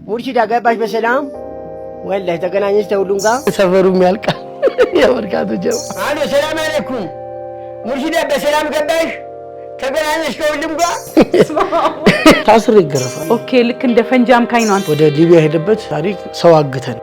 ሙርሺዳ ገባሽ በሰላም ወላሂ ተገናኘሽ ተሁሉም ጋር ሰፈሩም ያልቃል የመርካቶ ጀማ አሎ ሰላም አለይኩም ሙርሺዳ በሰላም ገባሽ ተገናኘሽ ተሁሉም ጋር ታስር ይገረፋል ኦኬ ልክ እንደ ፈንጂ አምካኝ ነው ወደ ሊቢያ ሄደበት ታሪክ ሰው አግተን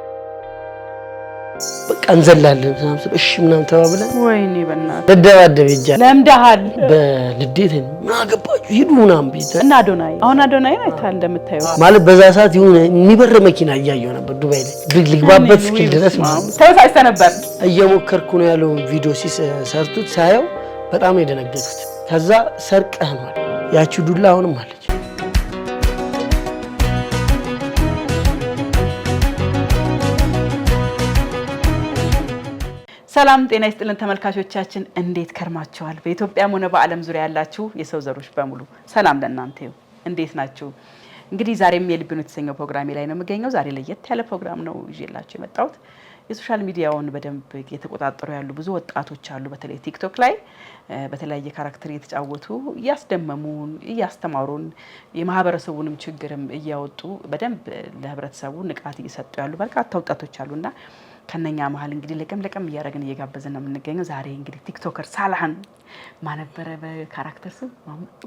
በቃ እንዘላለን እሺ ምናምን ተባብለን ወይኔ በእናትህ ተደባደብ ይጃል ለምደሃል በልዴት ምን አገባችሁ ሂዱ ምናምን ቢተ እና አዶናይ አይታል እንደምታየው ማለት በዛ ሰዓት ይሁን የሚበር መኪና እያየው ነበር ዱባይ ላይ ልግባበት እስኪ ድረስ ተወሳይተ ነበር እየሞከርኩ ነው ያለው ቪዲዮ ሲሰርቱት ሳየው በጣም ነው የደነገጥኩት ከዛ ሰርቀህ ማለት ያቺ ዱላ አሁንም አለች ሰላም ጤና ይስጥልን ተመልካቾቻችን እንዴት ከርማችኋል በኢትዮጵያም ሆነ በአለም ዙሪያ ያላችሁ የሰው ዘሮች በሙሉ ሰላም ለእናንተ ይሁን እንዴት ናችሁ እንግዲህ ዛሬም የልብኑ የተሰኘው ፕሮግራሜ ላይ ነው የምገኘው ዛሬ ለየት ያለ ፕሮግራም ነው ይዤላችሁ የመጣሁት የሶሻል ሚዲያውን በደንብ እየተቆጣጠሩ ያሉ ብዙ ወጣቶች አሉ በተለይ ቲክቶክ ላይ በተለያየ ካራክተር እየተጫወቱ ያስደመሙን ያስተማሩን የማህበረሰቡንም ችግርም እያወጡ በደንብ ለህብረተሰቡ ንቃት እየሰጡ ያሉ በርካታ ወጣቶች አሉና ከነኛ መሃል እንግዲህ ለቀም እያረግን እየጋበዘን ነው የምንገኘው ዛሬ እንግዲህ ቲክቶከር ሳላህን ማነበረ በካራክተር ስም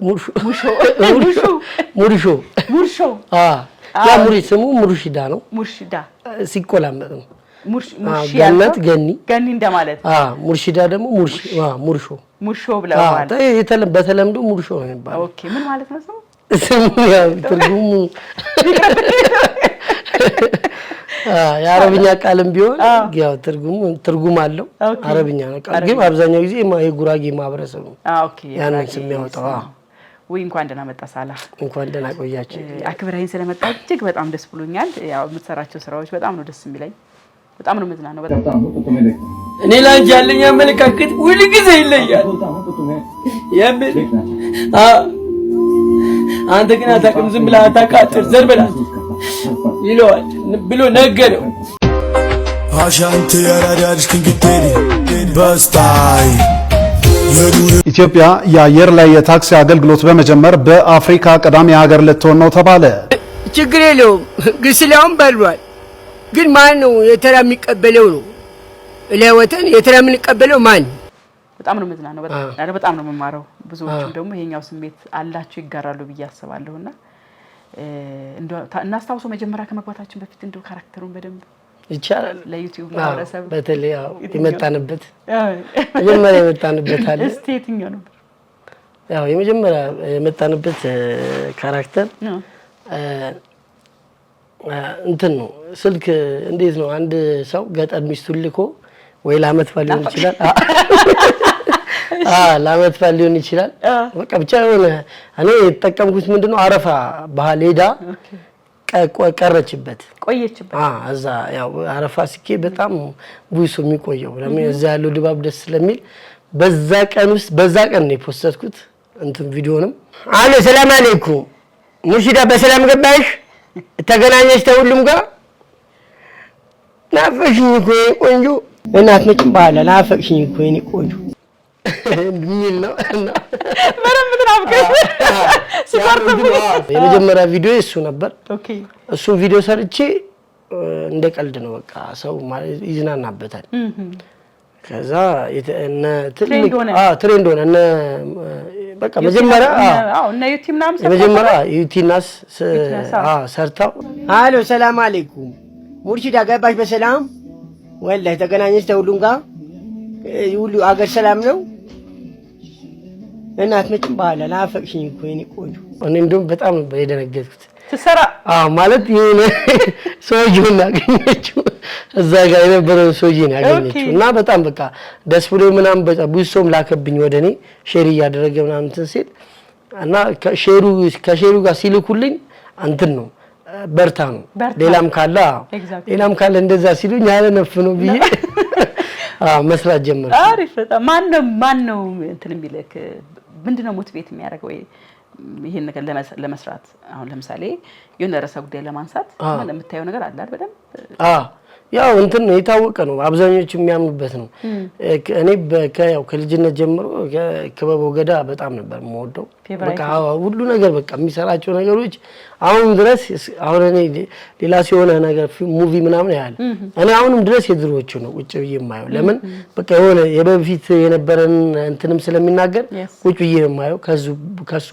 ሙርሾ ያ ሙሪ ስሙ ሙርሺዳ ነው ሙርሺዳ ሲቆላመጥ ነው ሙርሺያነት ገኒ እንደማለት ሙርሺዳ ደግሞ ሙርሾ ብለዋል በተለምዶ ሙርሾ ነው የሚባለው ኦኬ ምን ማለት ነው ስሙ ያው ትርጉሙ የአረብኛ ቃልም ቢሆን ያው ትርጉም አለው አረብኛ ነው ቃል ግን አብዛኛው ጊዜ የጉራጌ ማህበረሰብ ነው ኦኬ ያንን ስም ያወጣው ወይ እንኳን ደህና መጣ ሳላህ እንኳን ደህና ቆያችሁ አክብረኝ ስለመጣ እጅግ በጣም ደስ ብሎኛል ያው የምትሰራቸው ስራዎች በጣም ነው ደስ የሚለኝ በጣም ነው መዝናናው በጣም እኔ ላንቺ ያለኝ አመለካከት ሁሉ ጊዜ ይለያል ያብል አንተ ግን አታውቅም ዝም ብለህ አታውቃጥር ዘርበላ ይለዋል ብሎ ነገረው አሻንተ ያራዳልሽ ክንግቴሪ በስታይ ኢትዮጵያ የአየር ላይ የታክሲ አገልግሎት በመጀመር በአፍሪካ ቀዳሚ ሀገር ልትሆን ነው ተባለ ችግር የለውም ግስላውን በልሏል ግን ማን ነው የተራ የሚቀበለው ነው ለወተን የተራ የምንቀበለው ማን በጣም ነው መዝናናው በጣም ነው መማረው ብዙዎቹ ደግሞ ይሄኛው ስሜት አላችሁ ይጋራሉ ብዬ አስባለሁና እናስታውሰው መጀመሪያ ከመግባታችን በፊት እንደው ካራክተሩን በደንብ ይቻላል ለዩቲዩብ ማህበረሰብ በተለይ የመጣንበት የመጀመሪያ የመጣንበት አለ እስቲ የትኛው ነበር ያው የመጀመሪያ የመጣንበት ካራክተር እንትን ነው ስልክ እንዴት ነው አንድ ሰው ገጠር ሚስቱን ልኮ ወይ ለአመት ባል ሊሆን ይችላል ለአመት ባል ሊሆን ይችላል በቃ ብቻ የሆነ እኔ የተጠቀምኩት ምንድነው አረፋ ባህል ሄዳ ቀረችበት ቆየችበት እዛ ያው አረፋ ሲኬ በጣም ብዙ የሚቆየው ለምን እዛ ያለው ድባብ ደስ ስለሚል በዛ ቀን ነው የፖስተትኩት እንትን ቪዲዮንም አሎ ሰላም አለይኩም ሙርሺዳ በሰላም ገባሽ ተገናኘሽ ተሁሉም ጋር ናፈቅሽኝ እኮ ቆንጆ እናት መጭም ባለ ናፈቅሽኝ እኮ የኔ ቆንጆ ሚል ነው ምንም ምናፍቀሽ የመጀመሪያ ቪዲዮ እሱ ነበር ኦኬ እሱ ቪዲዮ ሰርቼ እንደ ቀልድ ነው በቃ ሰው ማለት ይዝናናበታል ከዛ ትሬንድ ሆነ እነ በቃ መጀመሪያ እነ ዩቲዩብ ናም መጀመሪያ ዩቲናስ ሰርታው አሎ ሰላም አለይኩም ሙርሺዳ ገባሽ በሰላም ወላሂ ተገናኘሽ ተሁሉም ጋር ሁሉ አገር ሰላም ነው እናት መጭም ባለ ናፈቅሽኝ እኮ የኔ ቆንጆ እኔ እንደውም በጣም ነበር የደነገጥኩት ትሰራ ማለት የሆነ ሰውዬውን ያገኘችው እዛ ጋር የነበረው ሰውዬን ያገኘችው እና በጣም በቃ ደስ ብሎ ምናምን በጣም ብዙ ሰውም ላከብኝ ወደኔ ሼር እያደረገ ምናምን እንትን እና ከሼሩ ጋር ሲልኩልኝ እንትን ነው በርታ ነው ሌላም ካለ እንደዛ ሲሉኝ ያለ ነፍ ነው ብዬ መስራት ጀመረ አሪፍ በጣም ማን ነው እንትን የሚልክ ምንድነው ሞቲቬት የሚያደርገው ይሄን ነገር ለመስራት አሁን ለምሳሌ የሆነ ርዕሰ ጉዳይ ለማንሳት ምን የምታየው ነገር አለ አይደል በደንብ ያው እንትን ነው የታወቀ ነው አብዛኞቹ የሚያምኑበት ነው። እኔ በከያው ከልጅነት ጀምሮ ክበበው ገዳ በጣም ነበር የምወደው። በቃ ሁሉ ነገር በቃ የሚሰራቸው ነገሮች አሁን ድረስ አሁን እኔ ሌላ ሲሆነ ነገር ሙቪ ምናምን ያያል እኔ አሁንም ድረስ የድሮዎቹ ነው ቁጭ ብዬ የማየው። ለምን በቃ የሆነ የበፊት የነበረን እንትንም ስለሚናገር ቁጭ ብዬ የማየው ከሱ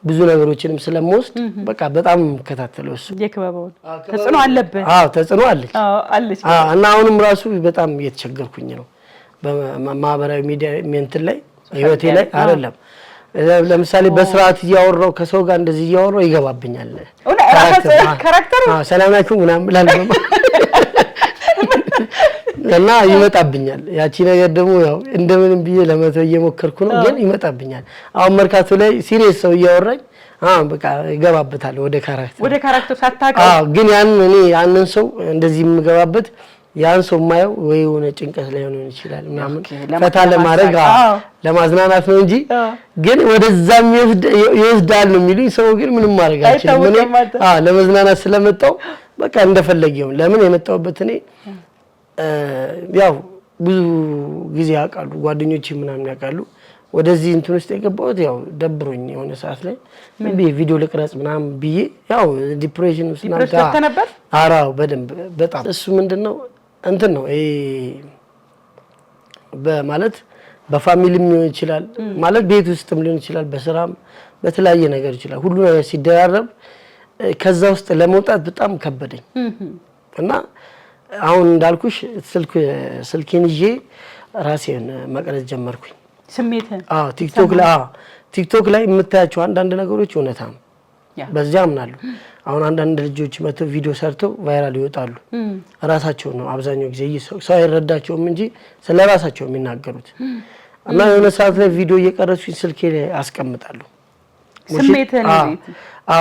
ብዙ ነገሮችንም ስለምወስድ በቃ በጣም ከታተለው እሱ የክበበው ተጽዕኖ አለበት። ተጽዕኖ አለች። እና አሁንም ራሱ በጣም እየተቸገርኩኝ ነው በማህበራዊ ሚዲያ እንትን ላይ ህይወቴ ላይ አይደለም። ለምሳሌ በስርዓት እያወራው ከሰው ጋር እንደዚህ እያወራው ይገባብኛል ካራክተሩ ሰላም ናችሁ ምናምን ብላለሁ እና ይመጣብኛል። ያቺ ነገር ደግሞ ያው እንደምንም ብዬ ለመተው እየሞከርኩ ነው ግን ይመጣብኛል። አሁን መርካቶ ላይ ሲሪየስ ሰው እያወራኝ በቃ ይገባበታል ወደ ካራክተር ሳታውቀው። ግን ያንን ሰው እንደዚህ የምገባበት ያን ሰው ማየው ወይ የሆነ ጭንቀት ላይ ሆኖ ይችላል ምናምን ፈታ ለማድረግ ለማዝናናት ነው እንጂ ግን ወደዛም ይወስዳል ነው የሚሉኝ ሰው ግን ምንም ማድረግ አይችልም። ለመዝናናት ስለመጣው በቃ እንደፈለገው ለምን የመጣውበት እኔ ያው ብዙ ጊዜ ያውቃሉ ጓደኞቼ ምናምን ያውቃሉ። ወደዚህ እንትን ውስጥ የገባሁት ያው ደብሮኝ የሆነ ሰዓት ላይ ምን ቪዲዮ ልቅረጽ ምናምን ብዬ ያው ዲፕሬሽን ውስጥ ነበር። አራው በደንብ በጣም እሱ ምንድነው እንትን ነው በማለት በፋሚሊም ሊሆን ይችላል ማለት ቤት ውስጥም ሊሆን ይችላል በስራም በተለያየ ነገር ይችላል ሁሉ ነገር ሲደራረብ ከዛ ውስጥ ለመውጣት በጣም ከበደኝ እና አሁን እንዳልኩሽ ስልኬን ይዤ ራሴን መቅረጽ ጀመርኩኝ። ስሜትን ቲክቶክ ላይ የምታያቸው አንዳንድ ነገሮች እውነታ ነው በዚያ አምናለሁ። አሁን አንዳንድ ልጆች መተው ቪዲዮ ሰርተው ቫይራል ይወጣሉ ራሳቸው ነው አብዛኛው ጊዜ ሰው አይረዳቸውም እንጂ ስለራሳቸው የሚናገሩት እና የሆነ ሰዓት ላይ ቪዲዮ እየቀረጽኩኝ ስልኬ ላይ አስቀምጣለሁ። ስሜትን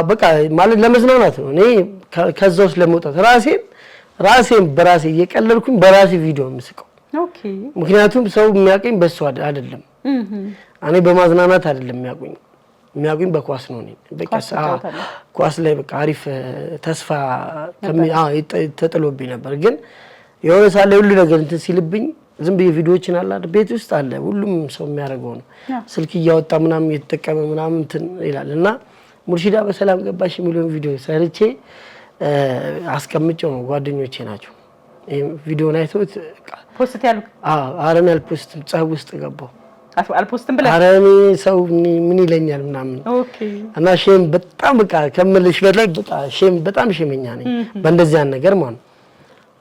በቃ ማለት ለመዝናናት ነው እኔ ከዛ ውስጥ ለመውጣት ራሴን በራሴ እየቀለልኩኝ በራሴ ቪዲዮ የምስቀው። ምክንያቱም ሰው የሚያቀኝ በሱ አይደለም እኔ በማዝናናት አይደለም የሚያቀኝ በኳስ ነው። እኔ በቃ ኳስ ላይ በቃ አሪፍ ተስፋ ተጥሎብኝ ነበር ግን የሆነ ሳለ ሁሉ ነገር እንትን ሲልብኝ ዝም ብዬ ቪዲዮዎችን አለ ቤት ውስጥ አለ ሁሉም ሰው የሚያደርገው ነው ስልክ እያወጣ ምናምን እየተጠቀመ ምናምን እንትን ይላል እና ሙርሺዳ በሰላም ገባሽ የሚለውን ቪዲዮ ሰርቼ አስቀምጬው ነው ጓደኞቼ ናቸው ቪዲዮውን አይተውት ፖስት ያሉ አረን አልፖስትም ጻፍ ውስጥ ገባው አልፖስትም ብለ አረን ሰው ምን ይለኛል ምናምን እና ሼም በጣም በቃ ከመልሽ በላይ በቃ ሼም በጣም ሼመኛ ነኝ በእንደዚህ አይነት ነገር ማለት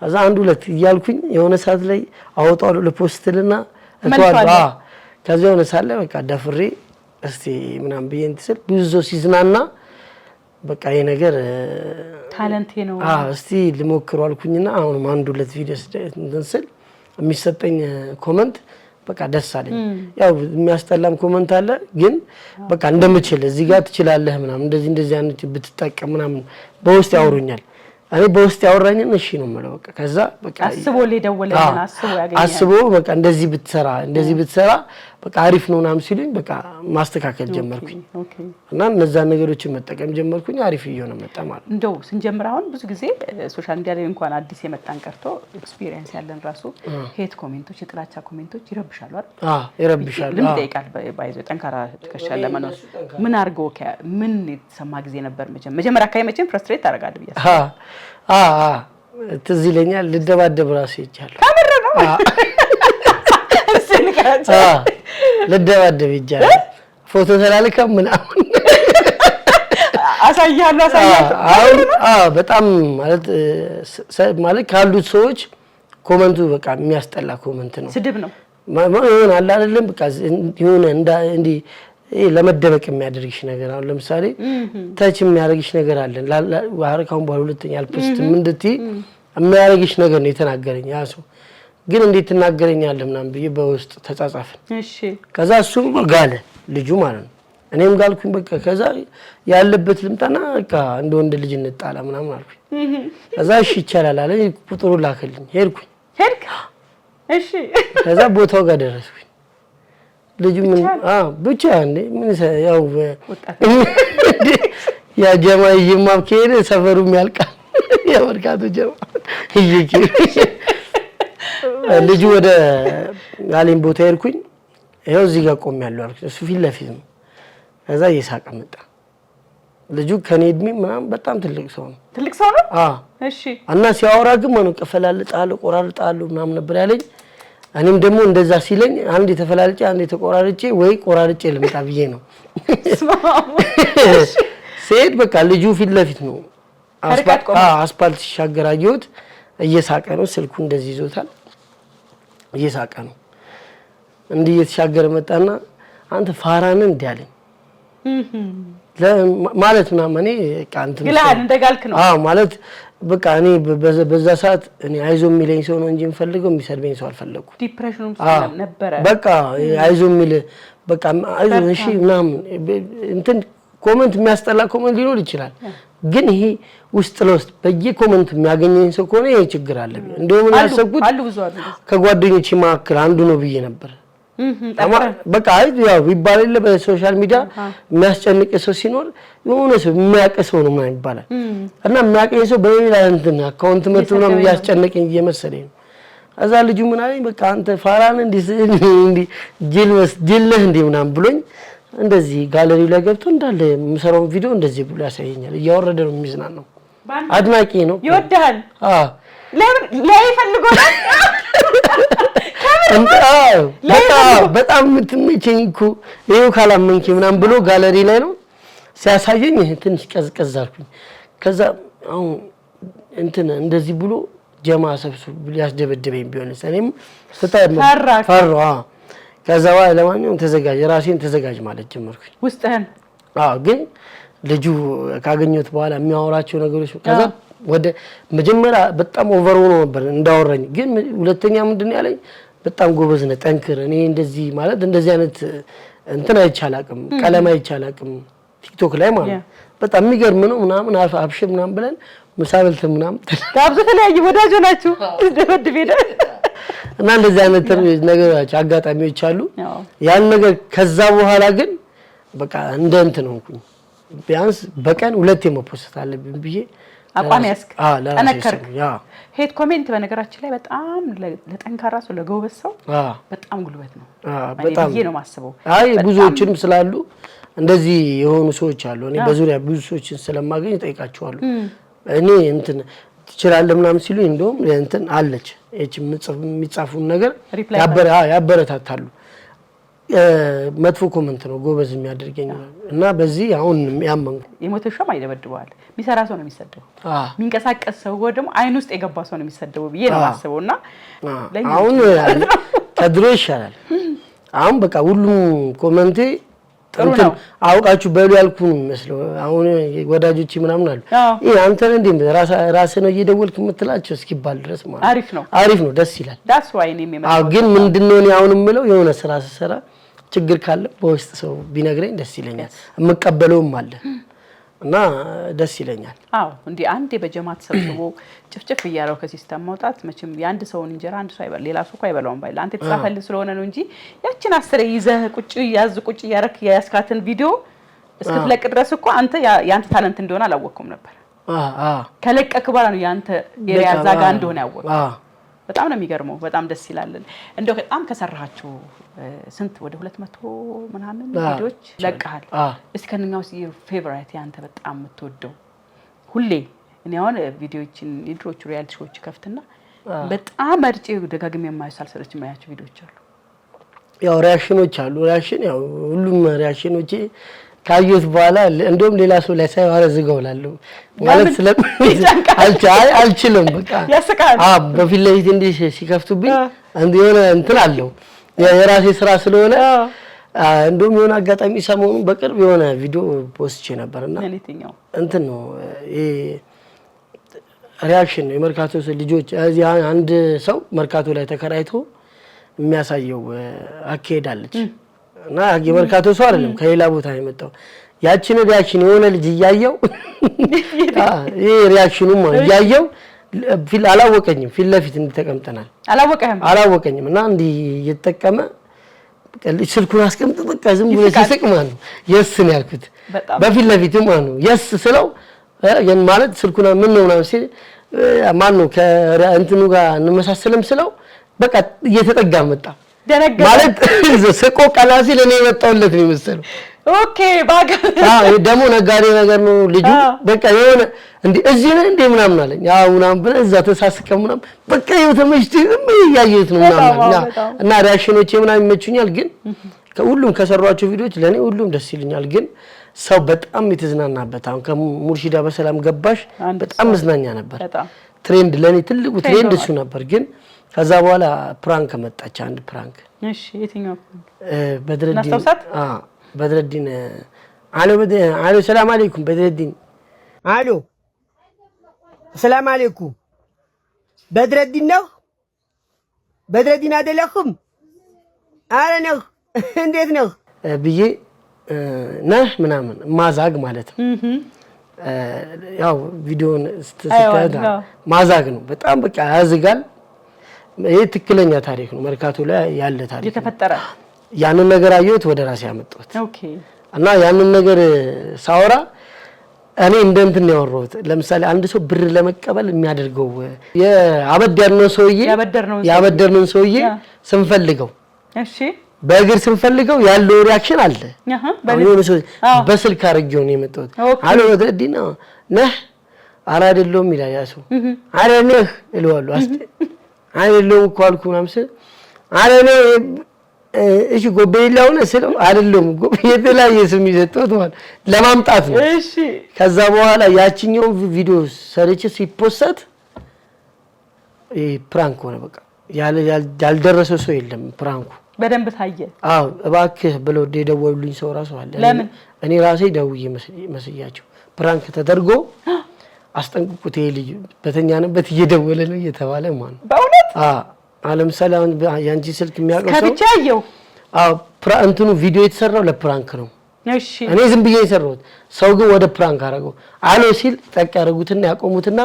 አዛ አንድ ሁለት እያልኩኝ የሆነ ሰዓት ላይ አወጣው ለፖስትልና ከዛ የሆነ ሰዓት ላይ በቃ ደፍሬ እስቲ ምናምን ብዬ እንትን ብዙ ሲዝናና በቃ ይሄ ነገር ታለንት ነው እስቲ ልሞክረው አልኩኝና አሁን አንድ ሁለት ቪዲዮ እንትን ስል የሚሰጠኝ ኮሜንት በቃ ደስ አለኝ። ያው የሚያስጠላም ኮሜንት አለ ግን በቃ እንደምችል እዚህ ጋር ትችላለህ ምናምን እንደዚህ አይነት ብትጠቀም ምናምን በውስጥ ያወሩኛል። እኔ በውስጥ ያወራኝን እሺ ነው የምለው በቃ ከዛ በቃ አስቦ ለደወለና አስቦ በቃ እንደዚህ ብትሰራ በቃ አሪፍ ነው ምናምን ሲሉኝ በቃ ማስተካከል ጀመርኩኝ እና እነዛ ነገሮችን መጠቀም ጀመርኩኝ። አሪፍ እየሆነ መጣ ማለት እንደው ስንጀምር አሁን ብዙ ጊዜ ሶሻል ሚዲያ ላይ እንኳን አዲስ የመጣን ቀርቶ ኤክስፒሪየንስ ያለን ራሱ ሄት ኮሜንቶች የጥላቻ ኮሜንቶች ይረብሻሉ አይደል? ይረብሻሉ። ምን ይጠይቃል ባይዞ ጠንካራ ትከሻለ ለመኖር ምን አርገው ምን የተሰማ ጊዜ ነበር መጀመሪያ አካባቢ መቼም ፍረስትሬት ታደርጋለህ ብዬ ትዝ ይለኛል ልደባደብ ራሱ ይቻላል ካመረ ነው ልደባደብ ይቻላል ፎቶ ተላልከም ምናምን አሳያለሁ በጣም ማለት ካሉት ሰዎች ኮመንቱ በቃ የሚያስጠላ ኮመንት ነው ስድብ ነው ማለት አለ አይደለም በቃ የሆነ እንዲ ለመደበቅ የሚያደርግሽ ነገር አሁን ለምሳሌ ታች የሚያደርግሽ ነገር አለ ዋርካውን በኋላ ሁለተኛ አልፖስት ምንድነው የሚያደርግሽ ነገር ነው የተናገረኝ ያ ሰው ግን እንዴት ተናገረኛለህ ምናምን ብዬ በውስጥ ተጻጻፍን። እሺ ከዛ እሱ ጋለ ልጁ ማለት ነው እኔም ጋልኩኝ በቃ ከዛ ያለበት ልምጣና በቃ እንደ ወንድ ልጅ እንጣላ ምናምን አልኩኝ። ከዛ እሺ ይቻላል አለ ቁጥሩ ላከልኝ ሄድኩኝ እሺ ከዛ ቦታው ጋር ደረስኩኝ። ልጁ ምን ብቻ እንደ ምን ያው ያ ጀማይ ይማም ከሄደ ሰፈሩም ያልቃል የመርካቶ ጀማ ልጁ ወደ ጋሌን ቦታ ሄድኩኝ። ይኸው እዚህ ጋር ቆሜያለሁ አልኩት። እሱ ፊት ለፊት ነው። ከዛ እየሳቀ መጣ። ልጁ ከኔ እድሜ ምናምን በጣም ትልቅ ሰው ነው። ትልቅ ሰው ነው? አዎ። እሺ። እና ሲያወራ ግን ማነው ቀፈላልጣለሁ ቆራርጣለሁ ምናምን ነበር ያለኝ። እኔም ደግሞ እንደዛ ሲለኝ አንድ የተፈላልጬ አንድ የተቆራርጬ ወይ ቆራርጬ ልምጣ ብዬ ነው ስሄድ በቃ ልጁ ፊት ለፊት ነው። አስፓልት ሲሻገር አየሁት። እየሳቀ ነው። ስልኩ እንደዚህ ይዞታል። እየሳቀ ነው። እንዲህ እየተሻገረ መጣና አንተ ፋራን እንዲህ አለኝ። ማለት ምናምን እኔ ቃንት ግላል እንደጋልክ ነው። አዎ ማለት በቃ እኔ በዛ ሰዓት እኔ አይዞ የሚለኝ ሰው ነው እንጂ የምፈልገው የሚሰድበኝ ሰው አልፈለኩም። ዲፕሬሽን ውስጥ ነበር። በቃ አይዞ የሚል በቃ አይዞ እሺ ምናምን እንትን ኮሜንት የሚያስጠላ ኮሜንት ሊኖር ይችላል። ግን ይሄ ውስጥ ለውስጥ በየኮሜንት የሚያገኘኝ ሰው ከሆነ ይሄ ችግር አለብኝ። እንደውም ምን ያሰብኩት ከጓደኞቼ መካከል አንዱ ነው ብዬ ነበር። በቃ ያው ይባላል በሶሻል ሚዲያ የሚያስጨንቅ ሰው ሲኖር የሆነ ሰው የሚያውቅ ሰው ነው ማለት ይባላል። እና የሚያውቀኝ ሰው በሌላ እንትን አካውንት መጥቶ ነው የሚያስጨንቀኝ እየመሰለኝ ነው። እዛ ልጁ ምን አለኝ በቃ አንተ ፋራን እንዲ ጅልህ እንዲ ምናምን ብሎኝ እንደዚህ ጋለሪው ላይ ገብቶ እንዳለ የምሰራውን ቪዲዮ እንደዚህ ብሎ ያሳየኛል። እያወረደ ነው የሚዝናናው። አድናቂ ነው። ይወዳል። ለምን ላይ ፈልጎናል። በጣም የምትመቸኝ እኮ ይኸው ካላመንኪ ምናምን ብሎ ጋለሪ ላይ ነው ሲያሳየኝ ትንሽ ቀዝቀዝ አልኩኝ። ከዛ አሁን እንትን እንደዚህ ብሎ ጀማ ሰብስብ ሊያስደበድበኝ ቢሆንስ እኔም ፈራሁ። ከዛ ለማንኛውም ተዘጋጅ ራሴን ተዘጋጅ ማለት ጀመርኩኝ ውስጥህን። ግን ልጁ ካገኘሁት በኋላ የሚያወራቸው ነገሮች ከዛ ወደ መጀመሪያ በጣም ኦቨር ሆኖ ነበር እንዳወራኝ። ግን ሁለተኛ ምንድነው ያለኝ በጣም ጎበዝ ነህ ጠንክር። እኔ እንደዚህ ማለት እንደዚህ አይነት እንትን አይቻላቅም ቀለም አይቻላቅም ቲክቶክ ላይ ማለት በጣም የሚገርም ነው ምናምን አብሽ ምናምን ብለን መሳበልት ምናምን ታብዘ ተለያየ ወዳጆ ናችሁ ደበድብ ሄደ እና እንደዚህ አይነት ነገሮች አጋጣሚዎች አሉ። ያን ነገር ከዛ በኋላ ግን በቃ እንደ እንትን ሆንኩኝ። ቢያንስ በቀን 2 መፖስት አለብኝ ብዬ አቋም ያስክ ጠነከርክ። ሄት ኮሜንት በነገራችን ላይ በጣም ለጠንካራ ሰው ለጎበዝ ሰው በጣም ጉልበት ነው። በጣም ይሄ ነው ማስበው። ብዙዎችንም ስላሉ እንደዚህ የሆኑ ሰዎች አሉ። እኔ በዙሪያ ብዙ ሰዎችን ስለማገኝ ጠይቃቸዋለሁ። እኔ እንትን ትችላለህ ምናምን ሲሉኝ እንደውም እንትን አለች እቺ የሚጻፉን ነገር ያበረታታሉ። መጥፎ ኮሜንት ነው ጎበዝ የሚያደርገኝ እና በዚህ አሁን ያመንኩ የሞተሽም አይደበድበዋል የሚሰራ ሰው ነው የሚሰደው። የሚንቀሳቀስ ሰው ደግሞ አይን ውስጥ የገባ ሰው ነው የሚሰደው ብዬ ነው ማስበውና አሁን ከድሮ ይሻላል። አሁን በቃ ሁሉም ኮሜንቴ እንትን አውቃችሁ በሉ ያልኩ ነው የሚመስለው። አሁን ወዳጆቼ ምናምን አሉ ይሄ አንተ እንዴ ራስህ ነው እየደወልክ የምትላቸው እስኪባል ድረስ ማለት አሪፍ ነው ደስ ይላል። ዳስ ዋይ ነው የሚመጣው። ግን ምንድነው እኔ አሁን የምለው የሆነ ስራ ስሰራ ችግር ካለ በውስጥ ሰው ቢነግረኝ ደስ ይለኛል። የምቀበለውም አለ እና ደስ ይለኛል። እንዴ አንዴ በጀማት ሰብስቦ ጭፍጭፍ እያለው ከሲስተም ማውጣት መቼም የአንድ ሰውን እንጀራ አንድ ሰው አይበል ሌላ ሰው አይበላውም ባይል አንተ ተጻፈል ስለሆነ ነው እንጂ ያችን አስረ ይዘህ ቁጭ ያረክ ያስካትን ቪዲዮ እስክትለቅ ድረስ እኮ አንተ ያንተ ታለንት እንደሆነ አላወቅኩም ነበር። ከለቀክ በኋላ ነው ያንተ ኤሪያ ዛጋ እንደሆነ ያወቅኩት። በጣም ነው የሚገርመው። በጣም ደስ ይላል። እንደው በጣም ከሰራችሁ ስንት ወደ 200 ምናምን ቪዲዮዎች ለቀሃል። እስኪ ከነኛው ፌቨራይት ያንተ በጣም የምትወደው ሁሌ እኔ አሁን ቪዲዮዎችን የድሮቹ ሪያሊቲ ሾዎች ከፍትና በጣም መርጬ ደጋግሜ የማይሳልሰለች ማያቸው ቪዲዮዎች አሉ። ያው ሪአክሽኖች አሉ። ሪአክሽን ያው ሁሉም ሪአክሽኖች ካዩት በኋላ እንደውም ሌላ ሰው ላይ ሳይዋረ ዝገውላለሁ ማለት አልችልም። በቃ ያስቃል። በፊት ለፊት እንዲህ ሲከፍቱብኝ የሆነ እንትን አለው የራሴ ስራ ስለሆነ እንደውም የሆነ አጋጣሚ ሰሞኑን በቅርብ የሆነ ቪዲዮ ፖስቼ ነበርና እንትን ነው ይሄ ሪአክሽን የመርካቶ ልጆች እዚህ አንድ ሰው መርካቶ ላይ ተከራይቶ የሚያሳየው አካሄዳለች እና የመርካቶ ሰው አይደለም ከሌላ ቦታ የመጣው ያቺን ሪአክሽን የሆነ ልጅ ያያየው ይሄ ሪአክሽኑ ማለት ያያየው አላወቀኝም። ፊት ለፊት እንተቀምጠናል አላወቀኝም እና እንዲህ እየተጠቀመ ስልኩን አስቀምጦ በቃ ዝም ብሎ ሲስቅ ማለት ነው የስ ነው ያልኩት። በፊት ለፊት ማለት ነው የስ ስለው ማለት ስልኩን ምን ነው ምናምን ሲል ማን ነው ከእንትኑ ጋር እንመሳሰልም ስለው በቃ እየተጠጋ መጣ ማለት ስቆ ቀላሲ ለኔ የመጣውለት ነው መሰለው ኦኬ ባጋ ደሞ ነጋዴ ነገር ነው ልጁ በቃ የሆነ እንዴ እዚህ ነው እንዴ ምናምን አለኝ ያው ምናምን በዛ ተሳስከም ምናምን በቃ የተመሽቲ ያየት ነው ምናምን እና ሪአክሽኖቼ ምናምን ይመቹኛል ግን ከሁሉም ከሰሯቸው ቪዲዮዎች ለኔ ሁሉም ደስ ይልኛል ግን ሰው በጣም የተዝናናበት አሁን ከሙርሺዳ በሰላም ገባሽ በጣም መዝናኛ ነበር ትሬንድ ለኔ ትልቁ ትሬንድ እሱ ነበር ግን ከዛ በኋላ ፕራንክ መጣች አንድ ፕራንክ እሺ የትኛው በድረዲን በድረዲን አሎ ሰላም አለይኩም በድረዲን አሎ ሰላም አለይኩም በድረዲን ነው በድረዲን አይደለኩም አረ ነው እንዴት ነው ብዬ ነህ ምናምን ማዛግ ማለት ነው ያው ቪዲዮን ስትሰዳ ማዛግ ነው በጣም በቃ ያዝጋል ይሄ ትክክለኛ ታሪክ ነው መርካቶ ላይ ያለ ታሪክ የተፈጠረ ያንን ነገር አየሁት ወደ ራሴ ያመጣሁት ኦኬ እና ያንን ነገር ሳወራ እኔ እንደንትን ያወራሁት ለምሳሌ አንድ ሰው ብር ለመቀበል የሚያደርገው ያበደርነው ሰውዬ ስንፈልገው እሺ በእግር ስንፈልገው ያለው ሪአክሽን አለ በስልክ አርጌው ነው የመጣሁት አሎ ወደዲና ነህ አራደሎም ይላል ያሱ አረ ነህ እለዋለሁ አይደለም እኮ አልኩ ምናምን አይደለም እሺ ጎበይላው ነው ስለው አይደለም ጎበይት ላይ የስም ይዘጥቶት ማለት ለማምጣት ነው እሺ ከዛ በኋላ ያቺኛው ቪዲዮ ሰርቼ ሲፖስት ፕራንክ ሆነ በቃ ያልደረሰ ሰው የለም ፕራንኩ በደንብ ታየ አዎ እባክህ ብለው ደውሉልኝ ሰው ራሱ አለ ለምን እኔ ራሴ ደውዬ መስያቸው ፕራንክ ተደርጎ አስጠንቅቁት ልጅ በተኛነበት እየደወለ ነው እየተባለ ማለት በእውነት ለምሳሌ አሁን ያንቺ ስልክ የሚያቀርሰው ከብቻየው እንትኑ ቪዲዮ የተሰራው ለፕራንክ ነው እሺ እኔ ዝም ብዬ የሰራሁት ሰው ግን ወደ ፕራንክ አረጋው አሎ ሲል ጠቅ ያረጉትና ያቆሙትና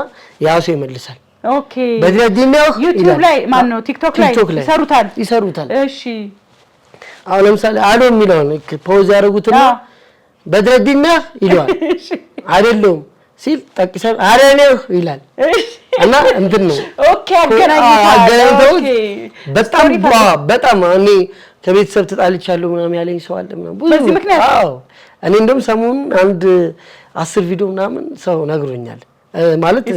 ያው ሰው ይመልሳል ኦኬ በድረዲናው ዩቲዩብ ላይ ማን ነው ቲክቶክ ላይ ይሰሩታል እሺ አሁን ለምሳሌ አሎ የሚለው ነው ፖዝ ያረጉትና በድረዲና ይሏል አይደለም ሲል ጠቅሰን አረኔው ይላል እና እንትን ነው ኦኬ አገናኝተው በጣም እኔ ከቤተሰብ ተጣልቻለሁ ምናምን ያለኝ ሰው አለ ምናምን በዚህ ምክንያት እኔ እንደውም ሰሞኑን አንድ 10 ቪዲዮ ምናምን ሰው ነግሮኛል ማለት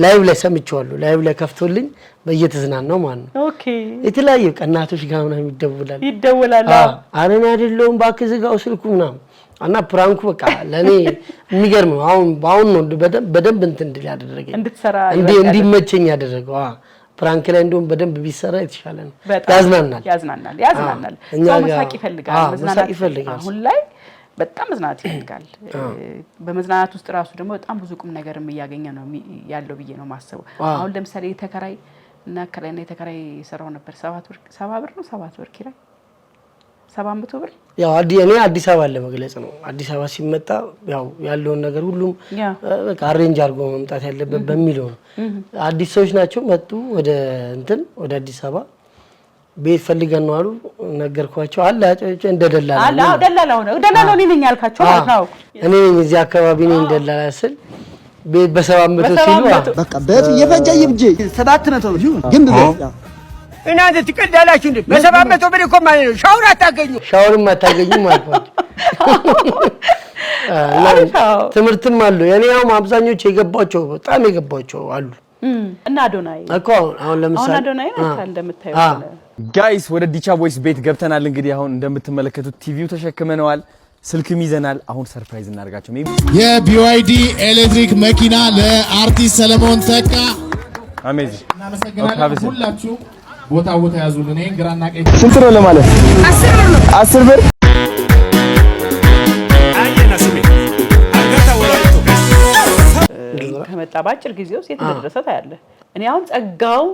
ላይቭ ላይ ሰምቼዋለሁ ላይቭ ላይ ከፍቶልኝ በየተዝናናው ማለት ነው ኦኬ የተለያየ ቀናቶች ጋር ምናምን ይደውላል አረኔ አይደለም ባክ ዝጋው ስልኩ ምናምን እና ፕራንኩ በቃ ለኔ የሚገርም አሁን ነው በደንብ እንትን እንድል ያደረገኝ እንድትሰራ እንዲመቸኝ ያደረገው ፕራንክ ላይ እንደውም በደንብ ቢሰራ የተሻለ ነው ያዝናናል ሰው መሳቅ ይፈልጋል መዝናናት ይፈልጋል አሁን ላይ በጣም መዝናናት ይፈልጋል በመዝናናት ውስጥ ራሱ ደግሞ በጣም ብዙ ቁም ነገርም ያገኘ ነው ያለው ብዬ ነው ማሰበው አሁን ለምሳሌ ተከራይ እና ከላይና የተከራይ ሰራው ነበር 7 ብር ኪራይ 700 ብር ያው እኔ አዲስ አበባ ለመግለጽ ነው አዲስ አበባ ሲመጣ ያው ያለውን ነገር ሁሉም በቃ አሬንጅ አድርጎ መምጣት ያለበት በሚለው ነው አዲስ ሰዎች ናቸው መጡ ወደ አዲስ አበባ ቤት ፈልገን ነው አሉ ነገርኳቸው አለ አጨጨ ደላላው እኔ ነኝ ያልካቸው ነው እኔ እዚህ አካባቢ ነኝ እንደላላ ስል ቤት በ700 ሲሉ በቃ ቤት እየፈጀ ይብጂ 700 ብር ግን እናንተ ትቀዳላችሁ እንዴ በ700 ብር እኮ ማለት ነው ሻወርም አታገኙ ማለት ነው ትምህርትም አሉ የኔ ያው አብዛኞቹ የገባቸው በጣም የገባቸው አሉ እና አዶናይ እኮ አሁን ለምሳሌ አዶናይ እንደምታዩት ጋይስ ወደ ዲቻ ቮይስ ቤት ገብተናል እንግዲህ አሁን እንደምትመለከቱት ቲቪው ተሸክመናል ስልክም ይዘናል አሁን ሰርፕራይዝ እናደርጋቸው የቢዋይዲ ኤሌክትሪክ መኪና ለአርቲስት ሰለሞን ተካ አሜዚንግ እናመሰግናለን ሁላችሁ ቦታ ያዙልን እኔ ግራና ቀኝ ስንት ነው ለማለት 10 ብር ከመጣ ባጭር ጊዜ ውስጥ የተደረሰ ታያለ እኔ አሁን ጸጋው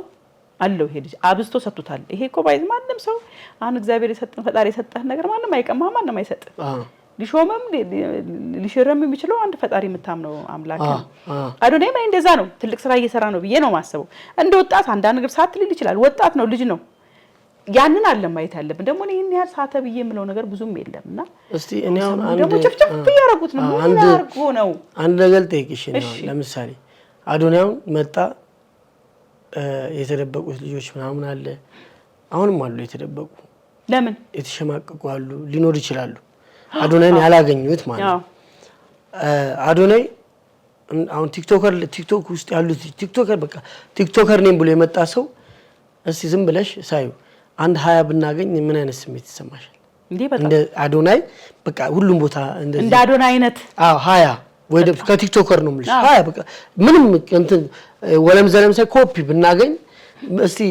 አለው ሄድ አብስቶ ሰጥቷል ይሄ እኮ ባይዝ ማንንም ሰው አሁን እግዚአብሔር የሰጠን ፈጣሪ የሰጠህ ነገር ማንንም አይቀማም ማንንም አይሰጥ ሊሾመም ሊሽረም የሚችለው አንድ ፈጣሪ የምታምነው አምላክ ነው አዶናይ ማለት እንደዛ ነው ትልቅ ስራ እየሰራ ነው ብዬ ነው ማሰበው እንደ ወጣት አንዳንድ ነገር ሳትልል ይችላል ወጣት ነው ልጅ ነው ያንን አለ ማየት ያለብን ደግሞ እኔን ያህል ሳተ ብዬ የምለው ነገር ብዙም የለምና እስቲ እኔ አሁን አንድ ደግሞ ጭፍጭፍ ያረጉት ነው ምን ያርጉ ነው አንድ ነገር ጠይቅሽ ነው ለምሳሌ አዶናይ መጣ የተደበቁት ልጆች ምናምን አለ አሁንም አሉ የተደበቁ ለምን የተሸማቀቁ አሉ ሊኖር ይችላሉ አዶናይን ያላገኙት ማለት ነው አዶናይ አሁን ቲክቶክ ውስጥ ያሉት ቲክቶከር በቃ ቲክቶከር ነኝ ብሎ የመጣ ሰው እስቲ ዝም ብለሽ ሳዩ አንድ 20 ብናገኝ ምን አይነት ስሜት ይሰማሻል እንደ አዶናይ በቃ ሁሉም ቦታ እንደ አዶናይ አይነት 20 ወይ ከቲክቶከር ነው ማለት 20 በቃ ምንም እንትን ወለም ዘለም ሳይ ኮፒ ብናገኝ እስቲ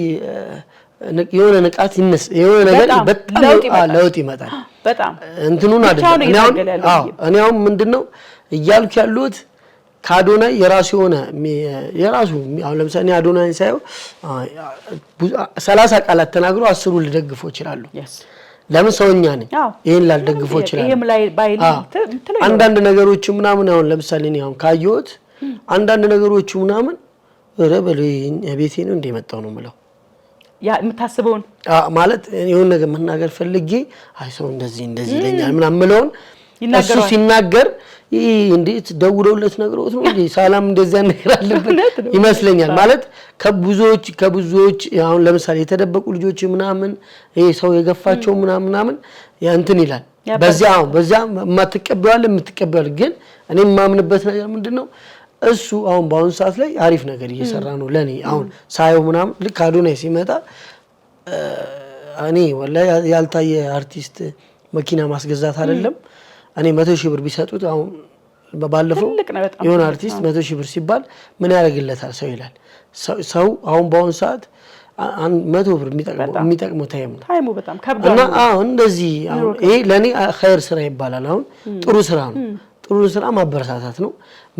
የሆነ ንቃት ይነስ የሆነ ነገር በጣም ለውጥ ይመጣል በጣም እንትኑን አይደለም እኔ አሁን ምንድነው እያልኩ ያሉት ካዶናይ የራሱ ሆነ የራሱ አሁን ለምሳሌ አዶናይ ሳይው 30 ቃላት ተናግሮ 10 ልደግፈው ይችላል ለምን ሰውኛ ነኝ ይሄን ላልደግፈው ይችላል ይሄም ላይ ባይል አንዳንድ ነገሮች ምናምን አሁን ለምሳሌ እኔ አሁን ካየሁት አንዳንድ ነገሮች ምናምን ረበለ የቤቴ ነው እንደመጣው ነው ማለት ያ የምታስበውን ማለት የሆነ ነገር መናገር ፈልጌ አይ ሰው እንደዚህ ይለኛል ምናምን ምለውን እሱ ሲናገር እንዴት ደውለውለት ነግሮት ነው እንዴ ሰላም እንደዚያ ነገር አለበት ይመስለኛል ማለት ከብዙዎች አሁን ለምሳሌ የተደበቁ ልጆች ምናምን ይሄ ሰው የገፋቸው ምናምን ያንተን ይላል በዚያ ማትቀበያለ የምትቀበያለ ግን እኔ ማምንበት ነገር ምንድነው እሱ አሁን በአሁን ሰዓት ላይ አሪፍ ነገር እየሰራ ነው ለኔ አሁን ሳይው ምናምን ልክ አዶናይ ሲመጣ እኔ ወላሂ ያልታየ አርቲስት መኪና ማስገዛት አይደለም እኔ 100,000 ብር ቢሰጡት አሁን በባለፈው የሆነ አርቲስት 100,000 ብር ሲባል ምን ያደርግለታል ሰው ይላል ሰው አሁን በአሁን ሰዓት 100 ብር የሚጠቅመው ታይሙ በጣም ከባድ ነው አሁን እንደዚህ አሁን ይሄ ለኔ ኸይር ስራ ይባላል አሁን ጥሩ ስራ ነው ጥሩ ስራ ማበረታታት ነው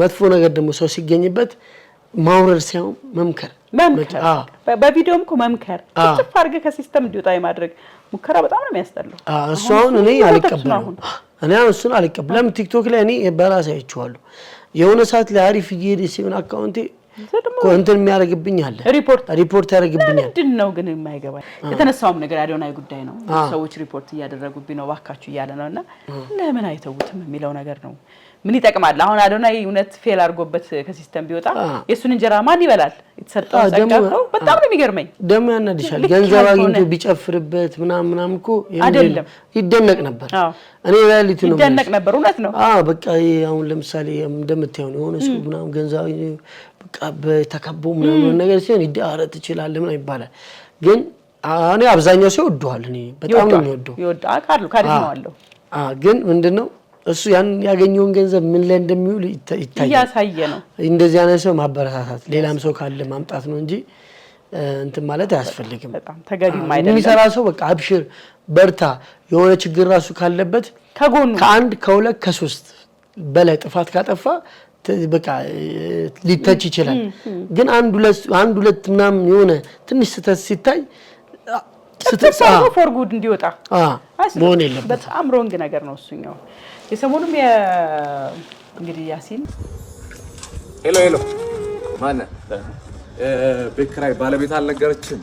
መጥፎ ነገር ደግሞ ሰው ሲገኝበት ማውረድ ሳይሆን መምከር በቪዲዮም እኮ መምከር ጥፍ አድርገህ ከሲስተም እንዲወጣ የማድረግ ሙከራ በጣም ነው የሚያስጠላው እሱ አሁን እኔ አልቀበልም እኔ እሱን አልቀበልም ቲክቶክ ላይ እኔ በራሴ አይቼዋለሁ የሆነ ሰዓት ላይ አሪፍ እየሄደ ሲሆን አካውንቴ ኮንተንት የሚያደርግብኝ አለ ሪፖርት ያደርግብኛል ምንድነው ግን የማይገባኝ የተነሳውም ነገር አዶናይ ጉዳይ ነው ሰዎች ሪፖርት እያደረጉብኝ ነው ባካችሁ እያለ ነውና ለምን አይተውትም የሚለው ነገር ነው ምን ይጠቅማል አሁን አዶናይ እውነት ፌል አድርጎበት ከሲስተም ቢወጣ የሱን እንጀራ ማን ይበላል የተሰጠው ጸጋ ነው በጣም ነው የሚገርመኝ ደም ያናድሻል ገንዘብ አግኝቶ ቢጨፍርበት ምናምን እኮ አይደለም ይደነቅ ነበር እኔ ሪያሊቲ ነው ይደነቅ ነበር እውነት ነው በቃ አሁን ለምሳሌ እንደምታየው የሆነ ሰው ምናምን ገንዘብ በቃ በተከቦ ምናምን ነገር ሲሆን ይዳረጥ ይችላል ምን ይባላል ግን እኔ አብዛኛው ሰው ይወደዋል እኔ በጣም ነው የሚወደው ይወደዋል ካሪዝማ አለው ግን ምንድነው እሱ ያን ያገኘውን ገንዘብ ምን ላይ እንደሚውል ይታያል ያሳየ ነው እንደዚህ አይነት ሰው ማበረታታት ሌላም ሰው ካለ ማምጣት ነው እንጂ እንትን ማለት አያስፈልግም በጣም ተገቢም አይደለም የሚሰራ ሰው በቃ አብሽር በርታ የሆነ ችግር ራሱ ካለበት ከጎኑ ከአንድ ከሁለት ከሶስት በላይ ጥፋት ካጠፋ በቃ ሊተች ይችላል ግን አንድ ሁለት ምናምን የሆነ ትንሽ ስተት ሲታይ ስተሳው ፎር ጉድ እንዲወጣ መሆን የለበትም በጣም ሮንግ ነገር ነው እሱኛው የሰሞኑም እንግዲህ ያሲን ሄሎ ማን ቤት ኪራይ ባለቤት አልነገረችም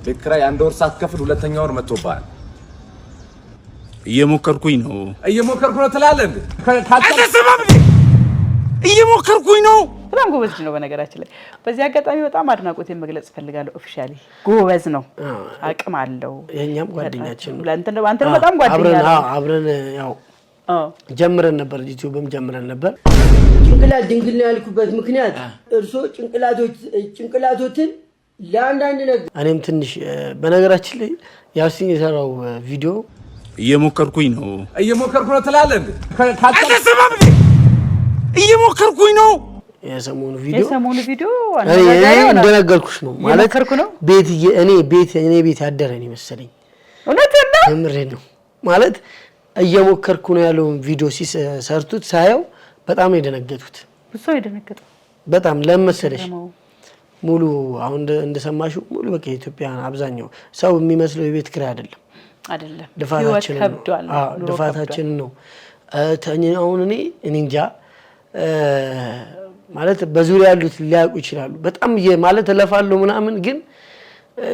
ቤት ኪራይ አንድ ወር ሳትከፍል ሁለተኛ ወር መጥቶብሃል እየሞከርኩኝ ነው ትላለህ እንዴ እየሞከርኩኝ ነው በጣም ጎበዝ ነው በነገራችን ላይ በዚህ አጋጣሚ በጣም አድናቆቴን መግለጽ ፈልጋለሁ ኦፊሻሊ ጎበዝ ነው አቅም አለው የኛም ጓደኛችን ነው አንተ በጣም ጓደኛ ነው አብረን ያው ጀምረን ነበር ዩቲዩብም ጀምረን ነበር ጭንቅላት ድንግል ነው ያልኩበት ምክንያት እርሶ ጭንቅላቶትን ለአንዳንድ ነገር እኔም ትንሽ በነገራችን ላይ ያሲን የሰራው ቪዲዮ እየሞከርኩኝ ነው ትላለህ እንዴ እየሞከርኩኝ ነው የሰሞኑ ቪዲዮ እንደነገርኩሽ ነው ማለት እኔ ቤት ያደረኝ መሰለኝ እውነት ነው ምሬን ነው ማለት እየሞከርኩ ነው ያለው ቪዲዮ ሲሰርቱት ሳየው በጣም የደነገጡት ብዙ የደነገጠው በጣም ለምሳሌሽ ሙሉ አሁን እንደሰማሽው ሙሉ በቃ ኢትዮጵያ አብዛኛው ሰው የሚመስለው የቤት ኪራይ አይደለም ልፋታችን ነው አሁን እኔ እንጃ ማለት በዙሪያ ያሉት ሊያውቁ ይችላሉ በጣም ማለት ለፋለው ምናምን ግን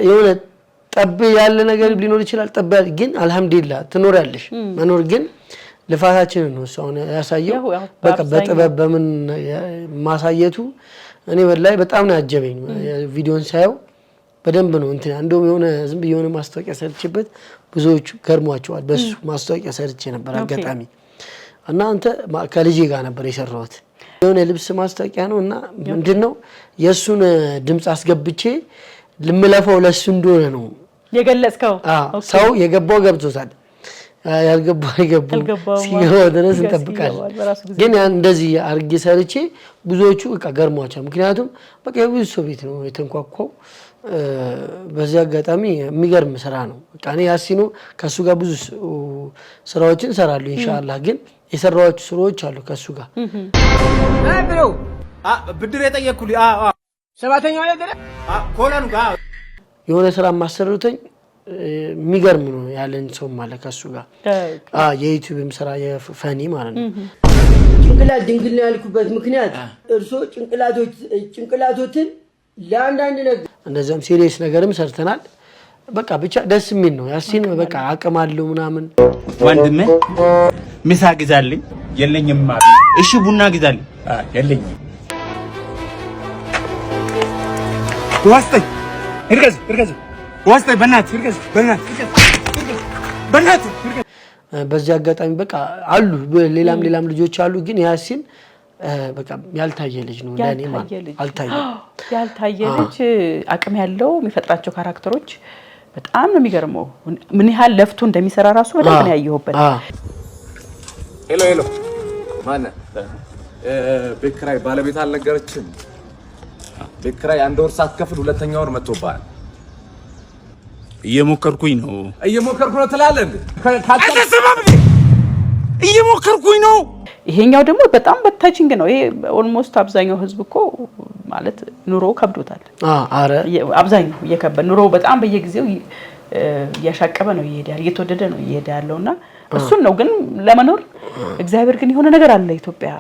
የሆነ ጠብ ያለ ነገር ሊኖር ይችላል ጠብ ግን አልহামዱሊላህ ትኖራለሽ መኖር ግን ልፋታችንን ነው እሱ ያሳየው። በቃ በጥበብ በምን ማሳየቱ እኔ ወላሂ በጣም ነው ያጀበኝ። ቪዲዮን ሳየው በደንብ ነው እንትን እንደውም የሆነ ዝም ብዬ የሆነ ማስታወቂያ ሰርቼበት ብዙዎቹ ገርሟቸዋል። በሱ ማስታወቂያ ሰርቼ ነበር አጋጣሚ እና አንተ ከልጄ ጋር ነበር የሰራሁት የሆነ ልብስ ማስታወቂያ ነው እና ምንድነው የሱን ድምጽ አስገብቼ ልምለፈው ለሱ እንደሆነ ነው የገለጽከው። ሰው የገባው ገብቶታል፣ ያልገባው አይገባው ሲገባው ድረስ እንጠብቃለን። ግን ያን እንደዚህ አርጌ ሰርቼ ብዙዎቹ በቃ ገርሟቸው፣ ምክንያቱም በቃ የብዙ ሰው ቤት ነው የተንኳኳው። በዚህ አጋጣሚ የሚገርም ስራ ነው። በቃ እኔ ያሲኖ ከሱ ጋር ብዙ ስራዎችን እሰራለሁ ኢንሻአላህ። ግን የሰራኋቸው ስራዎች አሉ ከሱ ጋር ብሮ ብድር የጠየቅኩልኝ ሰባተኛው ነገር ኮላኑ ጋር የሆነ ስራ ማሰሩተኝ የሚገርም ነው ያለን ሰው ማለት ከሱ ጋር የዩቲዩብም ስራ የፈኒ ማለት ነው። ጭንቅላት ድንግል ነው ያልኩበት ምክንያት እርሶ ጭንቅላቶትን ለአንዳንድ ነገር እንደዛም ሲሪየስ ነገርም ሰርተናል። በቃ ብቻ ደስ የሚል ነው። ያሲን በቃ አቅም አለው ምናምን። ወንድሜ ምሳ ግዛልኝ። የለኝም። እሺ ቡና ግዛልኝ። የለኝም። ዋስጠኝ እርገዝ ዋስጠኝ በእናትህ በእናትህ። በዚህ አጋጣሚ በቃ አሉ ሌላም ልጆች አሉ። ግን ያሲን በቃ ያልታየ ልጅ ነው ለኔ ማለት ያልታየ ልጅ አቅም ያለው የሚፈጥራቸው ካራክተሮች በጣም ነው የሚገርመው። ምን ያህል ለፍቶ እንደሚሰራ ራሱ በደንብ ነው ያየሁበት። ሄሎ ማን ቤት ኪራይ ባለቤት አልነገረችም? ቤት ኪራይ አንድ ወር ሳትከፍል ሁለተኛ ወር መጥቶብሃል። እየሞከርኩኝ ነው ትላለህ እንዴ? እየሞከርኩኝ ነው። ይሄኛው ደግሞ በጣም በታችንግ ነው። ይሄ ኦልሞስት አብዛኛው ህዝብ እኮ ማለት ኑሮ ከብዶታል። አረ አብዛኛው እየከበደ ኑሮ በጣም በየጊዜው እያሻቀበ ነው ይሄዳል፣ እየተወደደ ነው ይሄዳልና እሱን ነው ግን ለመኖር እግዚአብሔር ግን የሆነ ነገር አለ ኢትዮጵያ።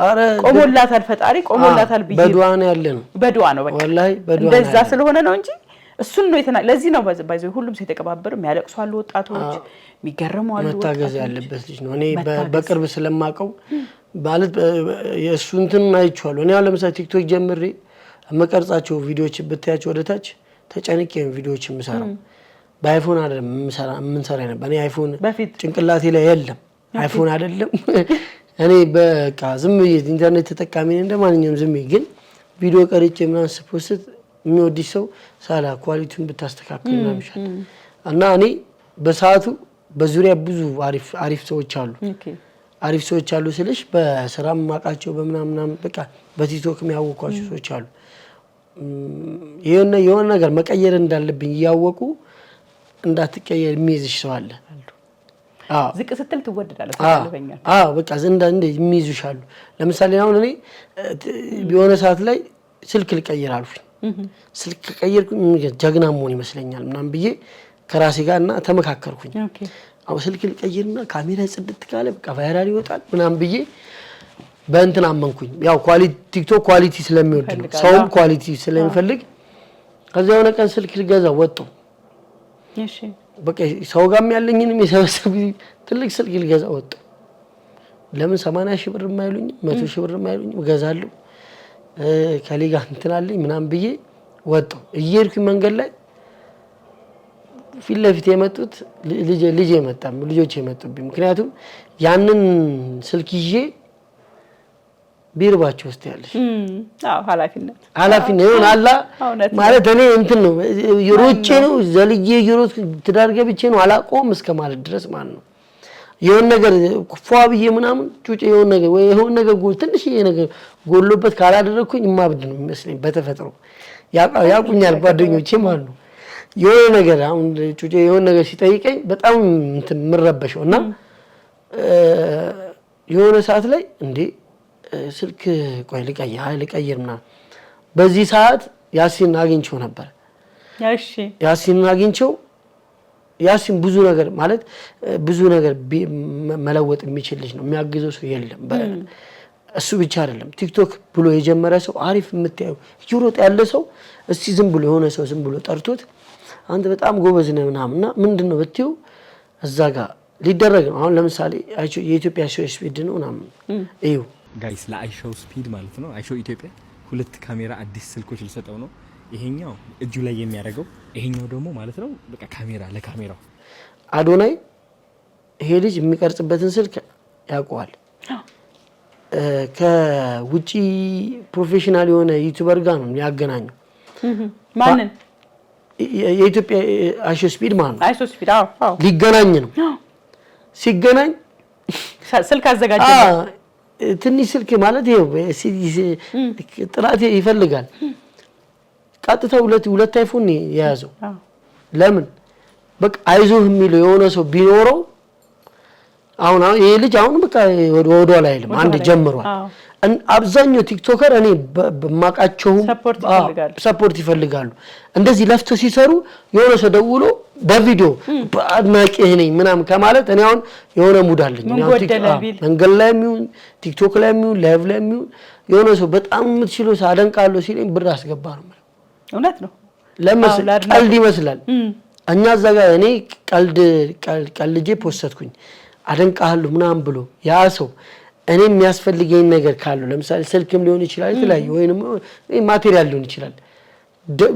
አረ ቆሞላታል፣ ፈጣሪ ቆሞላታል ብዬ በዱዓ ነው ያለነው። በዱዓ ነው በቃ ወላሂ በዱዓ እንደዛ ስለሆነ ነው እንጂ እሱን ነው ለዚህ ነው ባይዘው ሁሉም ሰው የተቀባበረ የሚያለቅሱ አሉ፣ ወጣቶች የሚገርሙ አሉ። መታገዝ ያለበት ልጅ ነው። እኔ በቅርብ ስለማቀው ማለት የእሱ እንትን አይቼዋለሁ። እኔ ለምሳሌ ቲክቶክ ጀምሬ የምቀርጻቸው ቪዲዮዎች ብታያቸው ወደታች ተጨንቄ ቪዲዮዎች የምሰራው በአይፎን አይደለም የምንሰራ ነበር። እኔ አይፎን ጭንቅላቴ ላይ የለም፣ አይፎን አይደለም። እኔ በቃ ዝም ብዬ ኢንተርኔት ተጠቃሚ ነኝ እንደማንኛውም ዝም ብዬ ግን ቪዲዮ ቀርጬ ምናምን ስፖስት የሚወድሽ ሰው ሳላ ኳሊቲውን ብታስተካክል ምናምን ይሻላል። እና እኔ በሰዓቱ በዙሪያ ብዙ አሪፍ ሰዎች አሉ። አሪፍ ሰዎች አሉ ስልሽ በስራም ማቃቸው በምናምን በቃ በቲክቶክ የሚያወቋቸው ሰዎች አሉ። የሆነ ነገር መቀየር እንዳለብኝ እያወቁ እንዳትቀየር የሚይዝሽ ሰው አለ። ዝቅ ስትል ትወደዳለህ ተፈልፈኛል። በቃ ዘንዳ እንደ የሚይዙሽ አሉ። ለምሳሌ አሁን እኔ የሆነ ሰዓት ላይ ስልክ ልቀይር አልኩኝ። ስልክ ቀየርኩኝ ጀግና መሆን ይመስለኛል ምናምን ብዬ ከራሴ ጋርና ተመካከርኩኝ። አሁን ስልክ ልቀይርና ካሜራ ጽድት ካለ በቃ ቫይራል ይወጣል ምናምን ብዬ በእንትን አመንኩኝ። ያው ኳሊቲ ቲክቶክ ኳሊቲ ስለሚወድ ነው፣ ሰውም ኳሊቲ ስለሚፈልግ። ከዛ የሆነ ቀን ስልክ ልገዛ ወጣሁ። እሺ በቃ ሰው ጋርም ያለኝንም የሰበሰብ ትልቅ ስልክ ልገዛ ወጣሁ። ለምን 80 ሺህ ብር የማይሉኝ 100 ሺህ ብር የማይሉኝ እገዛለሁ ከሊጋ እንትን አለኝ ምናምን ብዬ ወጣሁ። እየሄድኩኝ መንገድ ላይ ፊት ለፊት የመጡት ልጆች የመጡብኝ። ምክንያቱም ያንን ስልክ ይዤ ቢርባቸው ውስጥ ያለሽ ኃላፊነት ይሆን አላ ማለት እኔ እንትን ነው ሮጬ ነው ዘልዬ ይሮጥ ትዳር ገብቼ ነው አላቆም እስከ ማለት ድረስ ማለት ነው። የሆነ ነገር ፏ ብዬ ምናምን ጩጬ የሆነ ነገር ወይ የሆነ ነገር ትንሽ ነገር ጎሎበት ካላደረኩኝ ማብድ ነው የሚመስለኝ በተፈጥሮ። ያቁኛል ጓደኞቼ ማለት ነው። የሆነ ነገር አሁን ጩጬ የሆነ ነገር ሲጠይቀኝ በጣም እንትን ምረበሸው እና የሆነ ሰዓት ላይ እንዴ ስልክ ቆይ ልቀይርና በዚህ ሰዓት ያሲን አግኝቼው ነበር። እሺ ያሲን አግኝቼው ያሲን ብዙ ነገር ማለት ብዙ ነገር መለወጥ የሚችል ልጅ ነው። የሚያግዘው ሰው የለም። እሱ ብቻ አይደለም ቲክቶክ ብሎ የጀመረ ሰው አሪፍ የምታየው ይሮጥ ያለ ሰው እስቲ ዝም ብሎ የሆነ ሰው ዝም ብሎ ጠርቶት አንተ በጣም ጎበዝ ነህ ምናምንና ምንድነው ብትዩ እዛ ጋር ሊደረግ ነው። አሁን ለምሳሌ የኢትዮጵያ ሾው ስፒድ ነው ምናምን እዩ ጋይስ ለአይሾው ስፒድ ማለት ነው። አይሾው ኢትዮጵያ 2 ካሜራ አዲስ ስልኮች ልሰጠው ነው። ይሄኛው እጁ ላይ የሚያደርገው ይሄኛው ደግሞ ማለት ነው በቃ ካሜራ ለካሜራው አዶናይ ይሄ ልጅ የሚቀርጽበትን ስልክ ያውቀዋል። ከውጪ ፕሮፌሽናል የሆነ ዩቲዩበር ጋር ነው ያገናኘው። ማንን? የኢትዮጵያ አይሾው ስፒድ ማለት ነው። አይሾው ስፒድ አዎ ሊገናኝ ነው። ሲገናኝ ስልክ አዘጋጀ። ትንሽ ስልክ ማለት ይሄው ጥራት ይፈልጋል። ቀጥታ ሁለት አይፎን የያዘው ለምን በቃ አይዞህ የሚለው የሆነ ሰው ቢኖረው አሁን ይሄ ልጅ አሁን በቃ ወደ ኋላ አይልም። አንድ ጀምሯል። አብዛኛው ቲክቶከር እኔ በማቃቸው ሰፖርት ይፈልጋሉ። እንደዚህ ለፍቶ ሲሰሩ የሆነ ሰው ደውሎ በቪዲዮ አድናቂህ ነኝ ምናምን ከማለት እኔ አሁን የሆነ ሙድ አለኝ። መንገድ ላይ የሚሆን ቲክቶክ ላይ የሚሆን ላይቭ ላይ የሚሆን የሆነ ሰው በጣም የምትችለው ሰው አደንቃለሁ ሲለኝ ብር አስገባ ነው ማለት እውነት ነው። ቀልድ ይመስላል። እኛ እዛ ጋር እኔ ቀልጄ ፖስተትኩኝ አደንቃለሁ ምናምን ብሎ ያ ሰው እኔ የሚያስፈልገኝ ነገር ካለው ለምሳሌ ስልክም ሊሆን ይችላል የተለያየ ወይንም ማቴሪያል ሊሆን ይችላል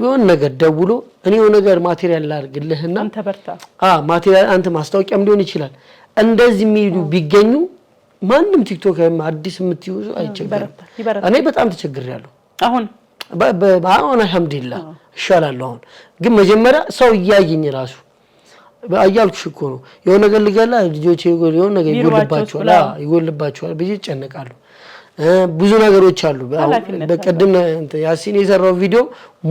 የሆነ ነገር ደውሎ እኔ የሆነ ነገር ማቴሪያል ላድርግልህና አንተ በርታ ማቴሪያል አንተ ማስታወቂያም ሊሆን ይችላል እንደዚህ የሚሉ ቢገኙ ማንም ቲክቶክ አዲስ የምትይዙ አይቸገርም። እኔ በጣም ተቸግሬያለሁ። አሁን አልሐምዱሊላህ ይሻላለሁ። አሁን ግን መጀመሪያ ሰው እያየኝ ራሱ አያልኩሽ እኮ ነው የሆነ ነገር ልገላ ልጆቼ የሆነ ነገር ይጎልባቸዋል ብዬ እጨነቃለሁ። ብዙ ነገሮች አሉ። በቀደም ያሲን የሰራው ቪዲዮ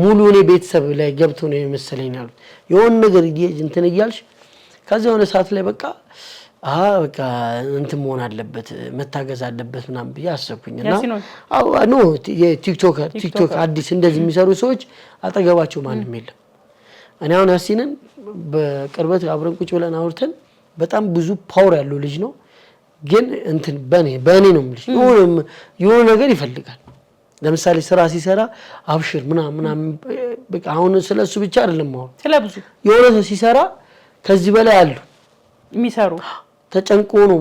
ሙሉ እኔ ቤተሰብ ላይ ገብቶ ነው የመሰለኝ ያሉት የሆነ ነገር እንትን እያልሽ ከዛ የሆነ ሰዓት ላይ በቃ እንትን መሆን አለበት መታገዝ አለበት ምናምን ብዬ አሰብኩኝና ቲክቶክ አዲስ እንደዚህ የሚሰሩ ሰዎች አጠገባቸው ማንም የለም። እኔ አሁን ያሲንን በቅርበት አብረን ቁጭ ብለን አውርተን በጣም ብዙ ፓወር ያለው ልጅ ነው። ግን እንትን በእኔ ነው የምልሽ የሆነ ነገር ይፈልጋል። ለምሳሌ ስራ ሲሰራ አብሽር ምናምን በቃ አሁን ስለሱ ብቻ አይደለም አሁን ስለብዙ የሆነ ሰው ሲሰራ ከዚህ በላይ አሉ የሚሰሩ ተጨንቆ ነው።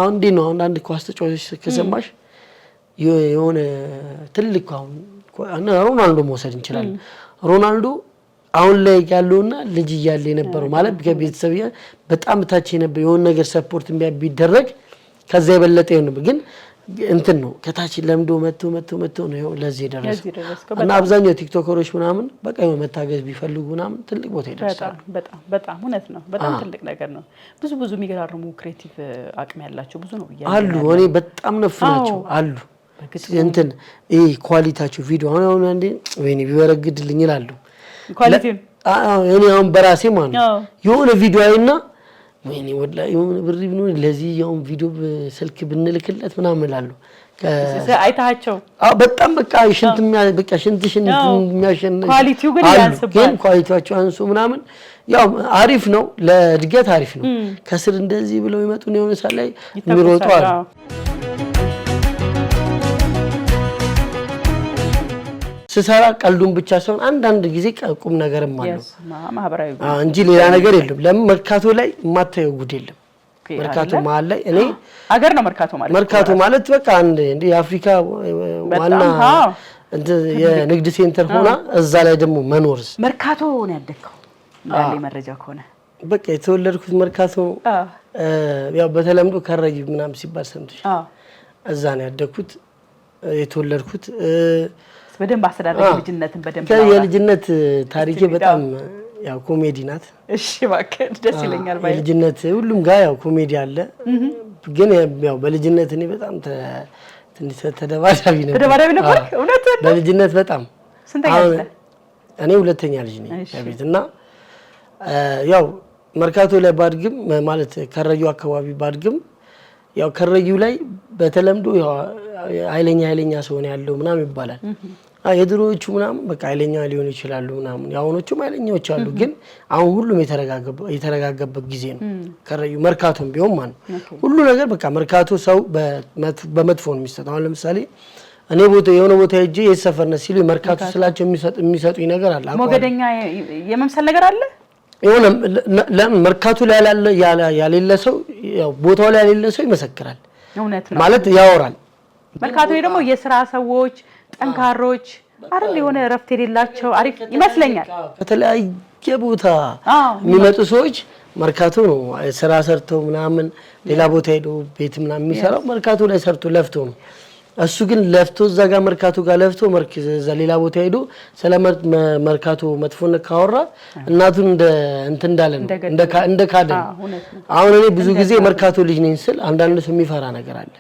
አሁን እንዴ ነው አሁን አንድ ኳስ ተጫዋች ከሰማሽ የሆነ ትልቅ አሁን ሮናልዶ መውሰድ እንችላለን። ሮናልዶ አሁን ላይ ያለውና ልጅ እያለ የነበረው ማለት ከቤተሰብ በጣም ታች የነበረው የሆነ ነገር ሰፖርት ቢደረግ ከዛ የበለጠ ነው። ግን እንትን ነው ከታች ለምዶ መጥቶ ነው ለዚህ ደረሰው። እና አብዛኛው ቲክቶከሮች ምናምን በቃ መታገዝ ቢፈልጉ ምናምን ትልቅ ቦታ ይደርሳሉ። በጣም እውነት ነው። በጣም ትልቅ ነገር ነው። ብዙ የሚገራርሙ ክሬቲቭ አቅም ያላቸው ብዙ ነው አሉ። እኔ በጣም ነፍ ናቸው አሉ። እንትን ኳሊቲያቸው ቪዲዮ አሁን አንዴ ወይኔ ቢወረግድልኝ ይላሉ ኳሊቲው እኔ አሁን በራሴ ማለት የሆነ ቪዲዮ አይና ወይኔ ወላሂ የሆነ ብር ቢኖር ለዚህ ያውን ቪዲዮ ስልክ ብንልክለት ምናምን እላለሁ። አይታቸው በጣም በቃ ሽንትሽን የሚያሸንፍ ኳሊቲው ግን ያንስባል። ግን ኳሊቲያቸው አንሱ ምናምን ያው አሪፍ ነው ለእድገት አሪፍ ነው። ከስር እንደዚህ ብለው ይመጡ ነው የሆነ ሰዓት ላይ የሚሮጡ አሉ። ስሰራ ቀልዱን ብቻ ሳይሆን አንዳንድ ጊዜ ቁም ነገርም አለው ማህበራዊ እንጂ ሌላ ነገር የለም። ለምን መርካቶ ላይ የማታየው ጉድ የለም። መርካቶ መሀል ላይ እኔ አገር ነው መርካቶ ማለት በቃ እንደ የአፍሪካ ዋና የንግድ ሴንተር ሆና እዛ ላይ ደግሞ መኖርስ መርካቶ ነው ያደከው እንዳለ መረጃ ከሆነ በቃ የተወለድኩት መርካቶ ያው በተለምዶ ከረዩ ምናምን ሲባል ሰምተሽ እዛ ነው ያደኩት የተወለድኩት። በደንብ አስተዳደግ ልጅነትን በደንብ የልጅነት ታሪኬ በጣም ያው ኮሜዲ ናት። እሺ እባክህ ደስ ይለኛል ባይ ልጅነት ሁሉም ጋር ያው ኮሜዲ አለ። ግን ያው በልጅነት እኔ በጣም ትንሽ ተደባዳቢ ነበር እውነት በልጅነት በጣም ስንተኛ ልጅ? እኔ ሁለተኛ ልጅ ነኝ ከቤት እና ያው መርካቶ ላይ ባድግም ማለት ከረዩ አካባቢ ባድግም ያው ከረዩ ላይ በተለምዶ ያው ኃይለኛ ሰው ነው ያለው ምናምን ይባላል። የድሮዎቹ ምናምን በቃ ኃይለኛ ሊሆኑ ይችላሉ ምናምን ያሁኖቹም ኃይለኛዎች አሉ። ግን አሁን ሁሉም የተረጋገበት ጊዜ ነው። ከረዩ መርካቶም ቢሆን ማለት ሁሉ ነገር በቃ መርካቶ ሰው በመጥፎ ነው የሚሰጠው። አሁን ለምሳሌ እኔ የሆነ ቦታ ሄጄ የሰፈርነት ሲሉ መርካቶ ስላቸው የሚሰጡኝ ነገር አለ። ሞገደኛ የመምሰል ነገር አለ። የሆነ ለምን መርካቶ ላይ ያለ ሰው ያው ቦታው ላይ ያለ ሰው ይመሰክራል እውነት ነው ማለት ያወራል መርካቶ ላይ ደግሞ የሥራ ሰዎች ጠንካሮች አይደል የሆነ ረፍት የሌላቸው አሪፍ ይመስለኛል ከተለያየ ቦታ የሚመጡ ሰዎች መርካቶ ነው ስራ ሰርተው ምናምን ሌላ ቦታ ሄዶ ቤት ምናምን የሚሰራው መርካቶ ላይ ሰርቶ ለፍቶ ነው እሱ ግን ለፍቶ እዛ ጋር መርካቶ ጋር ለፍቶ እዛ ሌላ ቦታ ሄዶ ስለ መርካቶ መጥፎነት ካወራ እናቱን እንትን እንዳለ እንደ ካደ አሁን እኔ ብዙ ጊዜ መርካቶ ልጅ ነኝ ስል አንዳንድ ሰው የሚፈራ ነገር አለ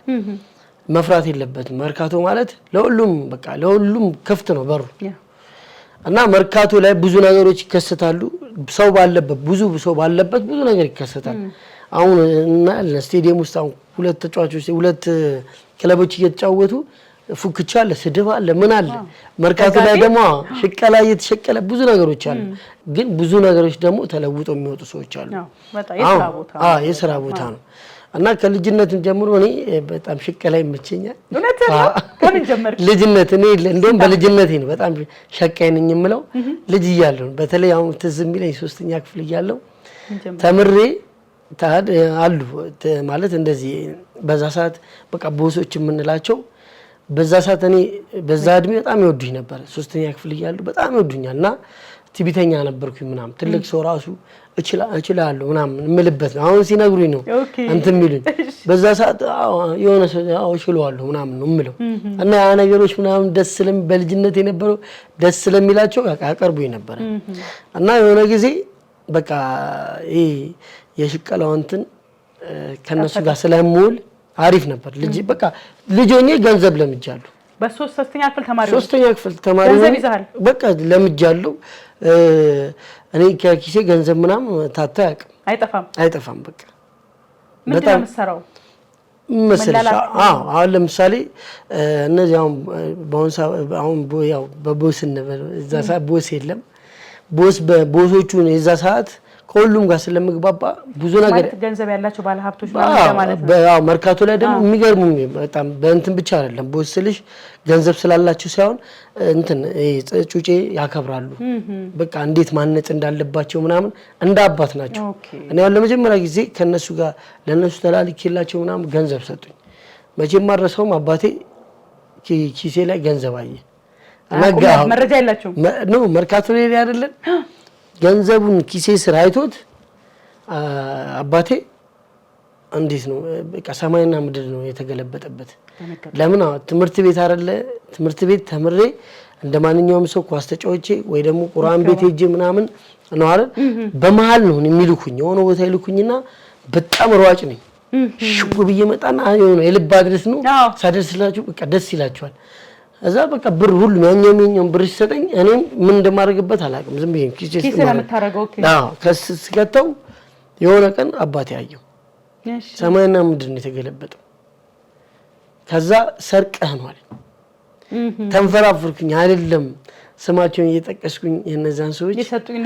መፍራት የለበትም መርካቶ ማለት ለሁሉም በቃ ለሁሉም ክፍት ነው በሩ እና መርካቶ ላይ ብዙ ነገሮች ይከሰታሉ ሰው ባለበት ብዙ ነገር ይከሰታል አሁን እና ለስቴዲየም ውስጥ ሁለት ተጫዋቾች ሁለት ክለቦች እየተጫወቱ ፉክቻ አለ ስድብ አለ ምን አለ መርካቶ ላይ ደግሞ ሽቀላ እየተሸቀለ ብዙ ነገሮች አሉ ግን ብዙ ነገሮች ደግሞ ተለውጦ የሚወጡ ሰዎች አሉ የሥራ ቦታ ነው እና ከልጅነት ጀምሮ እኔ በጣም ሽቀላ ይመቸኛል እውነት ነው ከምን ጀመርክ ልጅነት እኔ እንደውም በልጅነቴ ነው በጣም ሸቃይ ነኝ የምለው ልጅ እያለሁ በተለይ አሁን ትዝ የሚለኝ 3ኛ ክፍል እያለሁ ተምሬ አሉ ማለት እንደዚህ በዛ ሰዓት በቃ ቦሶች የምንላቸው በዛ ሰዓት እኔ በዛ እድሜ በጣም ይወዱኝ ነበር 3ኛ ክፍል እያለሁ በጣም ይወዱኛልና ቲቪተኛ ነበርኩኝ ምናምን ትልቅ ሰው ራሱ እችላለሁ ምናምን ምልበት ነው አሁን ሲነግሩኝ ነው እንትን ሚሉኝ በዛ ሰዓት የሆነ ሰው እችላለሁ ምናምን ነው ምለው እና ያ ነገሮች ምናምን ደስ ስለም በልጅነት የነበረው ደስ ስለሚላቸው ያቀርቡኝ ነበር እና የሆነ ጊዜ በቃ ይሄ የሽቀላው እንትን ከነሱ ጋር ስለምውል አሪፍ ነበር ልጅ በቃ ልጅ ሆኜ ገንዘብ ለምጃለሁ በ3ኛ ክፍል ተማሪ ገንዘብ ይዛል በቃ ለምጃለሁ እኔ ከኪሴ ገንዘብ ምናምን ታታ ያቅም አይጠፋም በቃ ምንድነው የምትሰራው መሰለሽ አሁን ለምሳሌ እነዚህ አሁን ያው በቦስ እዛ ሰዓት ቦስ የለም ቦሶቹ የዛ ሰዓት ከሁሉም ጋር ስለምግባባ ብዙ ነገር ገንዘብ ያላቸው ባለ ሀብቶች ማለት ነው አዎ መርካቶ ላይ ደግሞ የሚገርሙ በጣም በእንትን ብቻ አይደለም ቦስልሽ ገንዘብ ስላላችሁ ሳይሆን እንትን ጩጬ ያከብራሉ በቃ እንዴት ማነጽ እንዳለባቸው ምናምን እንደ አባት ናቸው እኔ ያው ለመጀመሪያ ጊዜ ከነሱ ጋር ለነሱ ተላልኬላቸው ምናምን ገንዘብ ሰጡኝ መቼም ማረሰውም አባቴ ኪሴ ላይ ገንዘብ አየ መረጃ የላቸው ነው መርካቶ ላይ አይደለም ገንዘቡን ኪሴ ስር አይቶት አባቴ እንዴት ነው በቃ ሰማይና ምድር ነው የተገለበጠበት ለምን ትምህርት ቤት አይደለ ትምህርት ቤት ተምሬ እንደማንኛውም ሰው ኳስ ተጫውቼ ወይ ደግሞ ቁርአን ቤት ሄጄ ምናምን ነው አይደል በመሃል ነው የሚልኩኝ የሆነ ቦታ ይልኩኝና በጣም ሯጭ ነኝ ሽጉ በየመጣና የሆነ የልብ አድረስ ነው ሳደርስላችሁ በቃ ደስ ይላችኋል እዛ በቃ ብር ሁሉ ያኛው ብር ሲሰጠኝ እኔም ምን እንደማደርግበት አላውቅም ዝም ብዬ ኪሴ ስለምታረገው ከስከተው የሆነ ቀን አባቴ ያየው ሰማይና ምድር ነው የተገለበጠው ከዛ ሰርቀህ ነው አለኝ ተንፈራፍርኩኝ አይደለም ስማቸውን እየጠቀስኩኝ የነዛን ሰዎች የሰጡኝ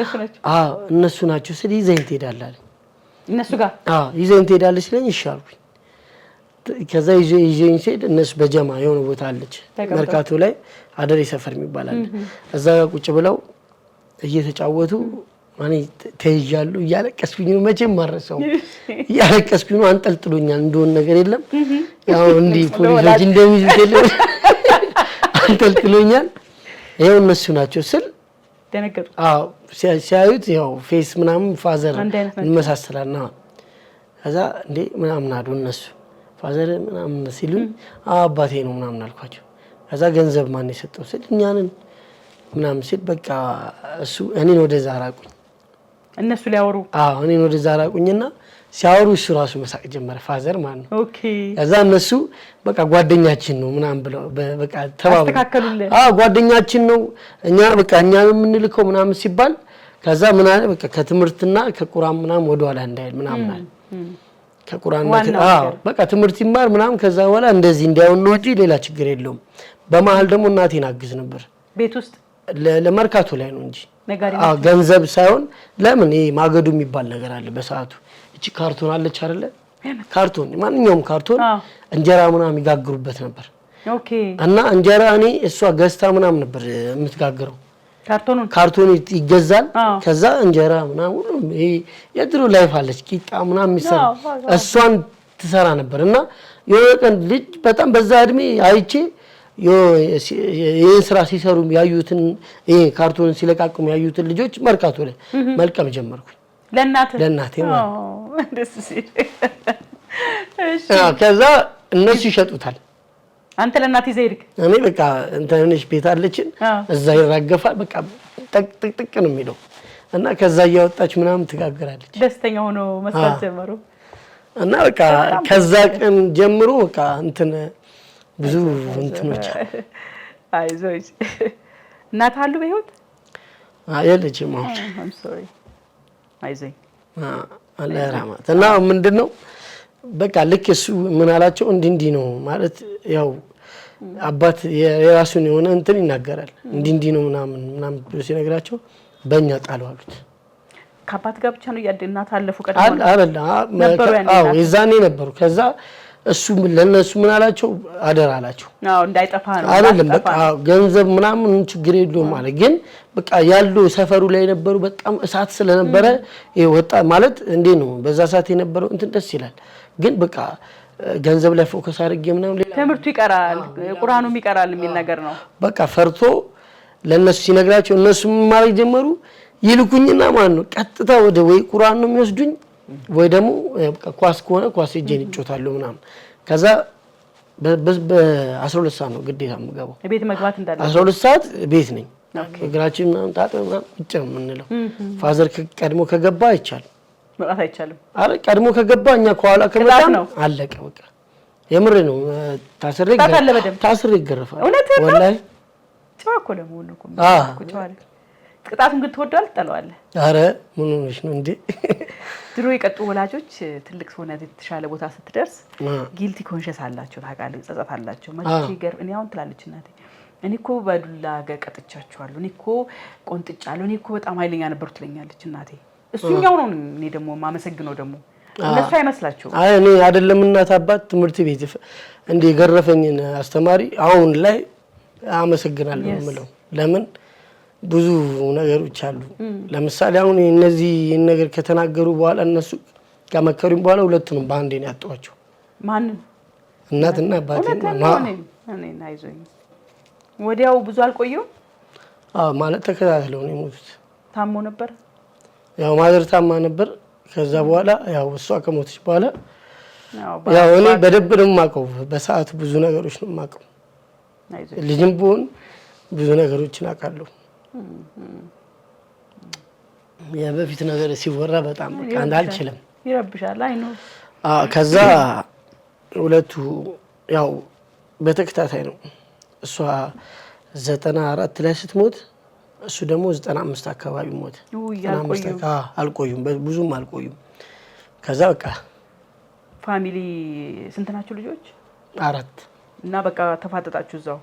እነሱ ናቸው ስለዚህ ይዘኝ ትሄዳለህ አለኝ እነሱ ጋር ይዘኝ ትሄዳለህ ስለኝ ይሻልኩኝ ከዛ ይዘኝ ሲሄድ እነሱ በጀማ የሆነ ቦታ አለች መርካቶ ላይ አደሬ ሰፈር የሚባል አለ እዛ ጋር ቁጭ ብለው እየተጫወቱ ማኔ ተይያሉ እያለቀስኩኝ ነው መቼም ማረሰው እያለቀስኩኝ ነው አንጠልጥሎኛል እንደሆነ ነገር የለም ያው እንዲ ፖሊሶች እንደሚይዙት የለም አንጠልጥሎኛል ይሄው እነሱ ናቸው ስል ደነገጡ ሲያዩት ያው ፌስ ምናምን ፋዘር እንመሳሰላልና ከዛ እንዴ ምናምን አሉ እነሱ ፋዘር ምናምን ሲሉኝ አባቴ ነው ምናምን አልኳቸው ከዛ ገንዘብ ማን የሰጠው ስል እኛንን ምናምን ሲል በቃ እሱ እኔን ወደዛ አራቁኝ እነሱ ሊያወሩ እኔን ወደዛ አራቁኝና ሲያወሩ እሱ ራሱ መሳቅ ጀመረ ፋዘር ማለት ነው ኦኬ ከዛ እነሱ በቃ ጓደኛችን ነው ምናምን ብለው በቃ ተባባሉ ጓደኛችን ነው እኛ በቃ እኛ የምንልከው ምናምን ሲባል ከዛ ምን አለ በቃ ከትምህርትና ከቁርአን ምናምን ወደኋላ እንዳይል ምናምን አለ ከቁርአን በቃ ትምህርት ይማር ምናምን ከዛ በኋላ እንደዚህ እንዲያው ነው እንጂ ሌላ ችግር የለውም በመሃል ደግሞ እናቴን አግዝ ነበር ቤት ውስጥ ለመርካቶ ላይ ነው እንጂ ገንዘብ ሳይሆን ለምን ይሄ ማገዱ የሚባል ነገር አለ በሰዓቱ እቺ ካርቶን አለች አይደለ ካርቶን ማንኛውም ካርቶን እንጀራ ምናምን ይጋግሩበት ነበር ኦኬ እና እንጀራ እኔ እሷ ገዝታ ምናምን ነበር የምትጋግረው ካርቶኑ ይገዛል። ከዛ እንጀራ ምናምን ሁሉ ይሄ የድሮ ላይፍ አለች ቂጣ ምናምን የሚሰራ እሷን ትሰራ ነበርና የሆነ ቀን ልጅ በጣም በዛ እድሜ አይቼ ይሄን ስራ ሲሰሩ ያዩትን ይሄ ካርቶንን ሲለቃቅሙ ያዩትን ልጆች መርካቶ ላይ መልቀም ጀመርኩኝ። ለእናቴ ማለት ደስ ሲል እሺ ከዛ እነሱ ይሸጡታል። አንተ ለእናቴ ዘይርክ እኔ በቃ እንትንሽ ቤት አለችን እዛ ይራገፋል። በቃ ጥቅጥቅ ነው የሚለው እና ከዛ እያወጣች ምናምን ትጋግራለች። ደስተኛ ሆኖ መስራት ጀመሩ እና በቃ ከዛ ቀን ጀምሮ በቃ እንትን ብዙ እንትኖች አይዞሽ። እናት አሉ በህይወት የለችም አሁን። I'm sorry አይዞኝ አላህ ይርሐማት። እና ምንድነው በቃ ልክ እሱ ምን አላቸው እንዲህ ነው ማለት ያው አባት የራሱን የሆነ እንትን ይናገራል። እንዲህ ነው ምናምን ብሎ ሲነግራቸው በእኛ ጣሉ አሉት። ከአባት ጋር ብቻ ነው እናት አለፉ ቀደም አዎ የዛኔ ነበሩ። ከዛ እሱ ለነሱ ምን አላቸው አደራ አላቸው። እንዳይጠፋ ነው አይደለም በቃ ገንዘብ ምናምን ችግር የለውም ማለት ግን በቃ ያለው ሰፈሩ ላይ ነበሩ በጣም እሳት ስለነበረ ወጣ ማለት እንዴ ነው በዛ ሰዓት የነበረው እንትን ደስ ይላል። ግን በቃ ገንዘብ ላይ ፎከስ አድርጌ ምናምን ሌላ ትምህርቱ ይቀራል ቁርአኑም ይቀራል የሚል ነገር ነው። በቃ ፈርቶ ለነሱ ሲነግራቸው እነሱ ማድረግ ጀመሩ። ይልኩኝና ማለት ነው ቀጥታ ወደ ወይ ቁርአን ነው የሚወስዱኝ ወይ ደግሞ ኳስ ከሆነ ኳስ እጄን ይጮታሉ ምናምን። ከዛ በ12 ሰዓት ነው ግዴታ የምገባው ቤት መግባት እንዳለ 12 ሰዓት ቤት ነኝ። እግራችን ምናምን ታጥበን ምናምን ብቻ የምንለው ፋዘር ቀድሞ ከገባ አይቻልም መጣት አይቻልም። አረ ቀድሞ ከገባ እኛ ከኋላ ከመጣን አለቀ በቃ። የምሬ ነው ታስሬ ይገረፋል ወላሂ ጫኮ ለሞኑ ቁጫዋል። ቅጣቱን ግን ትወዳለህ ትጠላዋለህ? አረ ምን ሆነሽ ነው እንዴ? ድሮ የቀጡ ወላጆች ትልቅ ሆነ የተሻለ ቦታ ስትደርስ ጊልቲ ኮንሸስ አላቸው ታውቃለህ፣ ጸጸት አላቸው። ማለት ይገር እኔ አሁን ትላለች እናቴ እኔ እኮ በዱላ ገቀጥቻቸዋለሁ፣ እኔ እኮ ቆንጥጫለሁ፣ እኔ እኮ በጣም ኃይለኛ ነበር ትለኛለች እናቴ። እሱኛው ነው እኔ ደግሞ ማመሰግነው ደግሞ እነሱ አይመስላቸው። አይ እኔ አይደለም እናት አባት ትምህርት ቤት እንደ ገረፈኝን አስተማሪ አሁን ላይ አመሰግናለሁ የምለው ለምን ብዙ ነገሮች አሉ። ለምሳሌ አሁን እነዚህ ነገር ከተናገሩ በኋላ እነሱ ከመከሩኝ በኋላ ሁለቱንም በአንዴ ነው ያጣኋቸው። ማን እናትና አባቴ እኔ አይዞኝ ወዲያው ብዙ አልቆየው። ማለት ተከታትለው ነው የሞቱት። ታሞ ነበር ያው ማዘር ታማ ነበር። ከዛ በኋላ ያው እሷ ከሞተች በኋላ ያው እኔ በደንብ ነው የማውቀው። በሰዓቱ ብዙ ነገሮች ነው የማውቀው። ልጅም ብሆን ብዙ ነገሮችን አውቃለሁ። የበፊት ነገር ሲወራ በጣም አንድ አልችልም ይረብሻል። አይ ነው ከዛ ሁለቱ ያው በተከታታይ ነው። እሷ 94 ላይ ስትሞት እሱ ደግሞ 95 አካባቢ ሞተ። 95 አልቆዩም ብዙም አልቆዩም። ከዛ በቃ ፋሚሊ ስንት ናችሁ ልጆች? 4 እና በቃ ተፋጠጣችሁ እዛው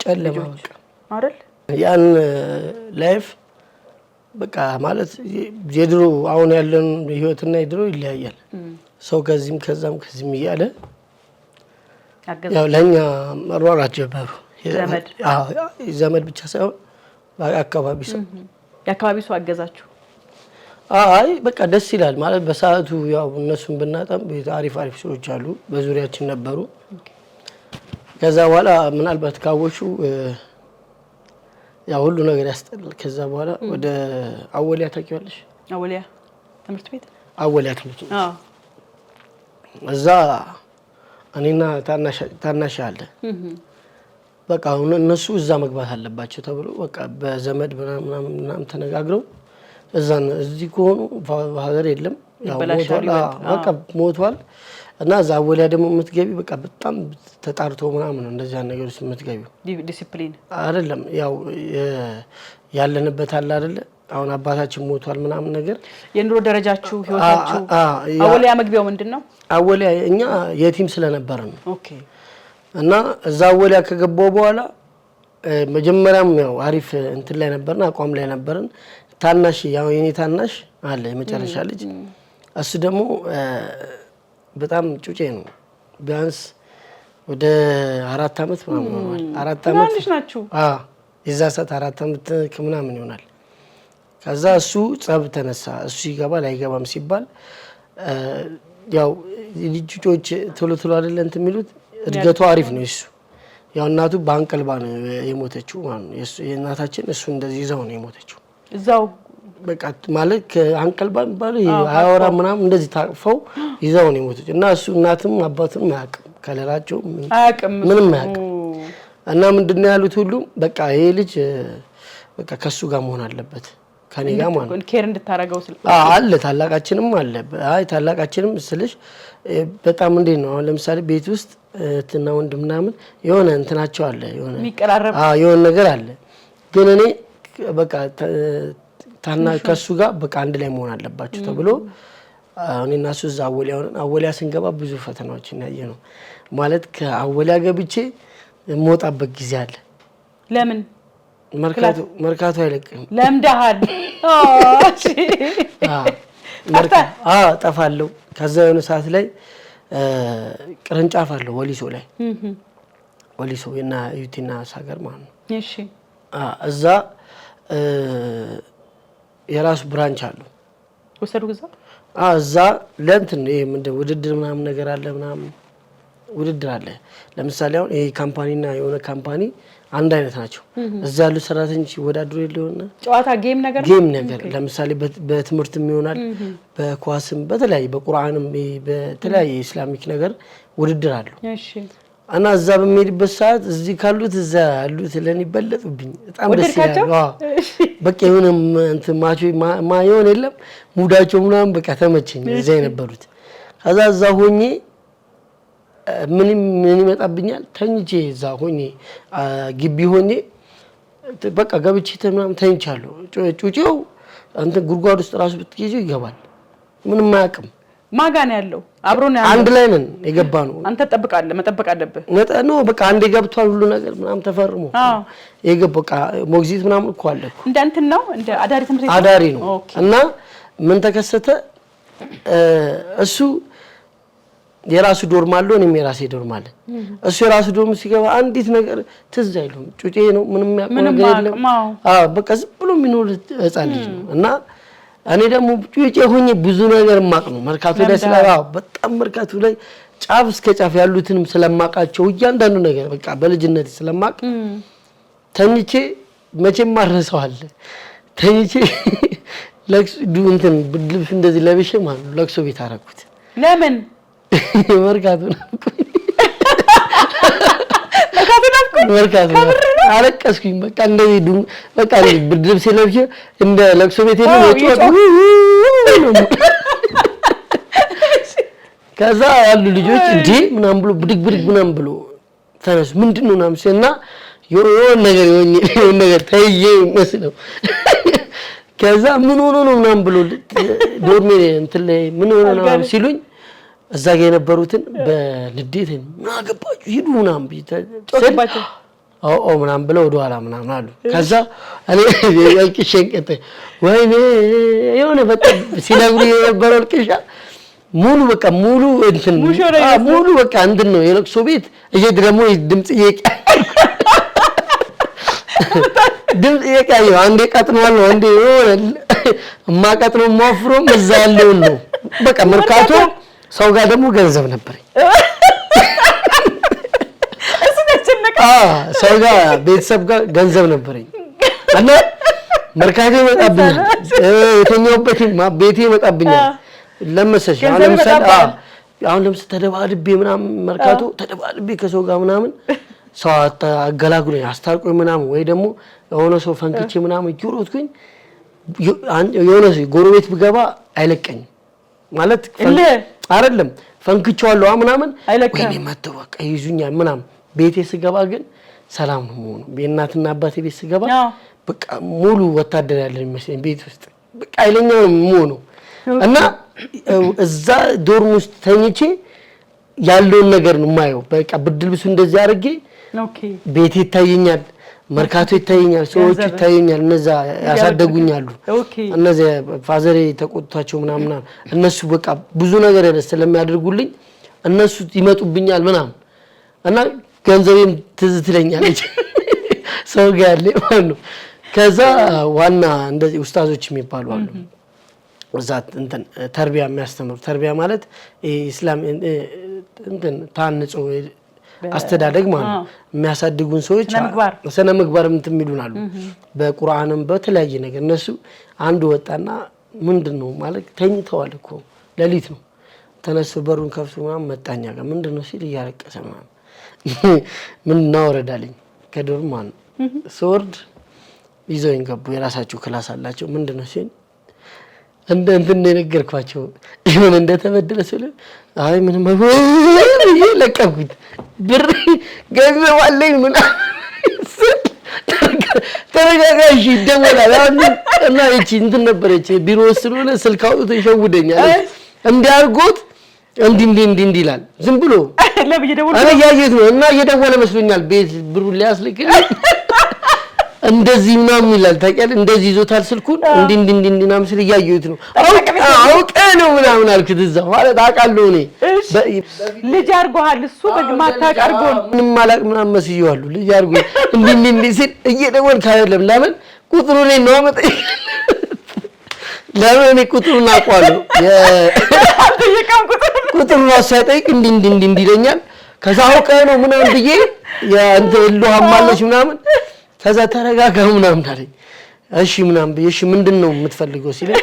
ጨለማ በቃ አይደል? ያን ላይፍ በቃ ማለት የድሮ አሁን ያለን ህይወትና የድሮ ይለያያል። ሰው ከዚህም ከዛም እያለ ያው ለኛ መሯሯጥ ጀመሩ። ዘመድ ብቻ ሳይሆን አካባቢ ሰው የአካባቢ ሰው አገዛችሁ? አይ በቃ ደስ ይላል ማለት በሰዓቱ ያው እነሱን ብናጣም አሪፍ ሰዎች አሉ በዙሪያችን ነበሩ። ከዛ በኋላ ምናልባት ካወሹ ያው ሁሉ ነገር ያስጠላል። ከዛ በኋላ ወደ አወሊያ ታውቂዋለሽ? አወሊያ ትምህርት ቤት አወሊያ ትምህርት ቤት እዛ እኔና ታናሽ አለ። በቃ እነሱ እዛ መግባት አለባቸው ተብሎ በቃ በዘመድ ምናምን ተነጋግረው እዚህ ከሆኑ ፋዘር የለም ያው ሞቷል። በቃ ሞቷል እና እዛ አወሊያ ደግሞ የምትገቢ በቃ በጣም ተጣርቶ ምናምን እንደዚህ አይነት ነገሮች የምትገቢው ዲሲፕሊን አይደለም። ያው ያለንበት አለ አይደለ አሁን አባታችን ሞቷል ምናምን ነገር የኑሮ ደረጃችሁ ህይወታችሁ አወሊያ መግቢያው ምንድነው? አወሊያ እኛ የቲም ስለነበርን ኦኬ። እና እዛ አወሊያ ከገባው በኋላ መጀመሪያም ያው አሪፍ እንትን ላይ ነበርና አቋም ላይ ነበርን። ታናሽ ያው የኔ ታናሽ አለ የመጨረሻ ልጅ እሱ ደግሞ በጣም ጩጬ ነው። ቢያንስ ወደ 4 አመት ምናምን ሆኗል። 4 አመት ልጅ ናችሁ? የዛ ሰዓት 4 ዓመት ከምናምን ይሆናል። ከዛ እሱ ጸብ ተነሳ። እሱ ይገባል አይገባም ሲባል ያው ልጆች ቶሎ ቶሎ አይደለ እንትን የሚሉት እድገቱ አሪፍ ነው። እሱ ያው እናቱ በአንቀልባ ነው የሞተችው ማለት ነው። የእናታችን እሱ እንደዚህ ይዘው ነው የሞተችው እዛው በቃ ማለት ከአንቀልባ ባለ አያወራ ምናምን እንደዚህ ታቅፈው ይዘው ነው የሞተችው። እና እሱ እናትም አባቱም አያውቅም ከለራቸው ምንም አያውቅም። እና ምንድነው ያሉት ሁሉ በቃ ይሄ ልጅ በቃ ከሱ ጋር መሆን አለበት ከኔ ጋር ማለት ነው ኬር እንድታረጋው አለ። ታላቃችንም አለ። አይ ታላቃችንም ስልሽ በጣም እንዴት ነው አሁን ለምሳሌ ቤት ውስጥ እህትና ወንድም ምናምን የሆነ እንትናቸው አለ የሆነ የሚቀራረብ የሆነ ነገር አለ። ግን እኔ በቃ ታና ከሱ ጋር በቃ አንድ ላይ መሆን አለባችሁ ተብሎ እኔና እሱ እዛ አወሊያ ስንገባ ብዙ ፈተናዎችን ያየነው ማለት ከአወሊያ ገብቼ ሞጣበት ጊዜ አለ። ለምን መርካቶ አይለቅም ለምደሃል? ጠፋለሁ። ከዛ የሆነ ሰዓት ላይ ቅርንጫፍ አለው ወሊሶ ላይ ወሊሶ እና ዩቲና ሳገር ማለት ነው። እሺ እዛ የራሱ ብራንች አለው። ወሰዱ ግዛ እዛ ለእንትን ይሄ ምንድነው ውድድር ምናምን ነገር አለ ምናምን ውድድር አለ። ለምሳሌ አሁን ይሄ ካምፓኒና የሆነ ካምፓኒ አንድ አይነት ናቸው። እዛ ያሉ ሰራተኞች ይወዳደሩ የለውና ጨዋታ ጌም ነገር ለምሳሌ በትምህርትም ይሆናል በኳስም በተለያየ በቁርአንም በተለያየ ኢስላሚክ ነገር ውድድር አለው። እሺ እና እዛ በሚሄድበት ሰዓት እዚህ ካሉት እዛ ያሉት ለኔ ይበለጡብኝ በጣም ደስ ይላል። በቃ የሆነ እንትን ማየውን የለም ሙዳቸው ምናምን በቃ ተመቸኝ እዛ የነበሩት። ከዛ እዛ ሆኜ ምን ይመጣብኛል ተኝቼ እዛ ሆኜ ግቢ ሆኜ በቃ ገብቼ ምናምን ተኝቻለሁ። ጩጬው አንተ ጉርጓድ ውስጥ ራሱ ብትይዘው ይገባል። ምንም አያውቅም። ማጋን ያለው አብሮን ያለው አንድ ላይ ነን የገባ ነው። አንተ ተጠብቃለህ መጠበቅ አለብህ ነው በቃ አንዴ ገብቷል ሁሉ ነገር ምናምን ተፈርሞ የገባ በቃ ሞግዚት ምናምን እኮ አለ እኮ እንደ እንትን ነው እንደ አዳሪ ትምህርት ቤት አዳሪ ነው። እና ምን ተከሰተ እሱ የራሱ ዶርም አለው እኔም የራሴ ዶርም አለ። እሱ የራሱ ዶርም ሲገባ አንዲት ነገር ትዝ አይሉም። ጩጬ ነው ምንም ያቆም ነገር የለም። በቃ ዝም ብሎ የሚኖር ህፃን ልጅ ነው። እና እኔ ደግሞ ጩጬ ሆኜ ብዙ ነገር ማቅ ነው መርካቶ ላይ በጣም መርካቶ ላይ ጫፍ እስከ ጫፍ ያሉትንም ስለማቃቸው እያንዳንዱ ነገር በቃ በልጅነት ስለማቅ ተኝቼ መቼም ማረሰዋል ተኝቼ ለክሱ እንትን ልብስ እንደዚህ ለብሼ ማለት ነው ለክሱ ቤት አደረኩት። ለምን መርካቶ አለቀስኩኝ። በቃ እንደዚህ በቃ ብርድ ልብስ ለብሼ እንደ ለቅሶ ቤት ነው የጮህኩት። ከዛ ያሉ ልጆች እንዴ ምናምን ብሎ ብድግ ምናምን ብሎ ተነሱ ምንድነው ምናምን ሲልና የሆነ ነገር ታየ መስለው ከዛ ምን ሆኖ ነው ምናምን ብሎ ዶርሜ እንትን ላይ ምን ሆኖ ነው ሲሉኝ እዛ ጋር የነበሩትን በልዴት ምን አገባችሁ ሂዱ ምናምን ቢተጨባቸው ምናምን ብለው ወደ ኋላ ምናምን አሉ። ከዛ እኔ ያልቅሸንቀተ ወይኔ የሆነ በጣም ሲነግሩ የነበረው ልቅሻ ሙሉ በቃ ሙሉ እንትን ሙሉ በቃ እንትን ነው የለቅሶ ቤት እየድረሞ ድምጽ ድምጽ እየቀያየው አንዴ ቀጥኗል አንዴ ማቀጥነው ማፍሮም እዛ ያለው ነው በቃ መርካቶ ሰው ጋር ደግሞ ገንዘብ ነበር። ሰው ጋር ቤተሰብ ጋር ገንዘብ ነበረኝ እና መርካቶ ይመጣብኛል የተኛውበት ቤቴ ይመጣብኛል። ለምሳሌ አሁን ለምሳሌ ተደባድቤ ምናምን መርካቶ ተደባድቤ ከሰው ጋር ምናምን ሰው አገላግሎኝ አስታርቆኝ ምናምን ወይ ደግሞ የሆነ ሰው ፈንክቼ ምናምን ይሮጥኩኝ የሆነ ጎረቤት ብገባ አይለቀኝም ማለት አይደለም ፈንክቻለሁ ምናምን ወይኔ መተው በቃ ይዙኛል ምናምን። ቤቴ ስገባ ግን ሰላም ነው ሆኖ በእናትና አባቴ ቤት ስገባ በቃ ሙሉ ወታደር ያለ ይመስለኝ ቤት ውስጥ በቃ አይለኛው ሆኖ እና እዛ ዶርም ውስጥ ተኝቼ ያለውን ነገር ነው ማየው። በቃ ብርድ ልብሱ እንደዚህ አድርጌ ቤቴ ይታየኛል፣ መርካቶ ይታየኛል፣ ሰዎች ይታየኛል። እነዛ ያሳደጉኛሉ እነዛ ፋዘሬ ተቆጥቷቸው ምናምን እነሱ በቃ ብዙ ነገር ስለሚያደርጉልኝ እነሱ ይመጡብኛል ምናምን እና ገንዘቤን ትዝ ትለኛለች ሰው ጋር ያለ ማለት ነው። ከዛ ዋና እንደዚህ ኡስታዞች የሚባሉ አሉ እዛት እንትን ተርቢያ የሚያስተምሩ ተርቢያ ማለት ኢስላም እንትን ታንጾ አስተዳደግ ማለት የሚያሳድጉን ሰዎች ሰነ ምግባር እንትን የሚሉናሉ በቁርአንም በተለያየ ነገር እነሱ አንዱ ወጣና ምንድነው ማለት ተኝተዋል እኮ ሌሊት ነው ተነሱ በሩን ከፍቶ ምናምን መጣኛ ጋር ምንድነው ሲል እያለቀሰ ምናምን ምን እናወረዳልኝ ከዶርም ማን ሶርድ ይዘውኝ ገቡ የራሳቸው ክላስ አላቸው ምንድነው ሲል እንትን ነገርኳቸው ይሁን እንደተበደለ ሲል አይ ምንም ለቀኩት ብር ገንዘብ አለኝ ምናምን ተረጋጋሽ ይደወላል እና እቺ እንትን ነበረች ቢሮ ስለሆነ ስልክ አውጥቶ ይሸውደኛል እንዲያርጎት እንዲ ይላል ዝም ብሎ ለብዬ ደውል አረ ያየት ነው እና እየደወለ መስሎኛል ቤት ብሩ ሊያስልክልኝ እንደዚህ ምናምን ይላል ታውቂያለሽ እንደዚህ ይዞታል ስልኩን እንዲ ምናምን ስል እያየሁት ነው አውቀ ነው ምናምን አልኩት እዛው ማለት አውቃለሁ እኔ ልጅ አርጎሃል እሱ በግማታ አርጎ ምንም ማላቅ ምናምን መስየዋለሁ ልጅ አርጎ እንዲ ሲል እየደወልክ አይደለም ለምን ቁጥሩ ላይ ነው አመጣ ለምን እኔ ቁጥሩን አውቀዋለሁ ቁጥሩን አሳይጠይቅ እንዲ ይለኛል ከዛ አውቀ ነው ምናምን ብዬ እንትን ለሐማለች ምናምን ከዛ ተረጋጋ ምናምን አለኝ እሺ ምናምን ብዬ እሺ ምንድነው የምትፈልገው ሲለኝ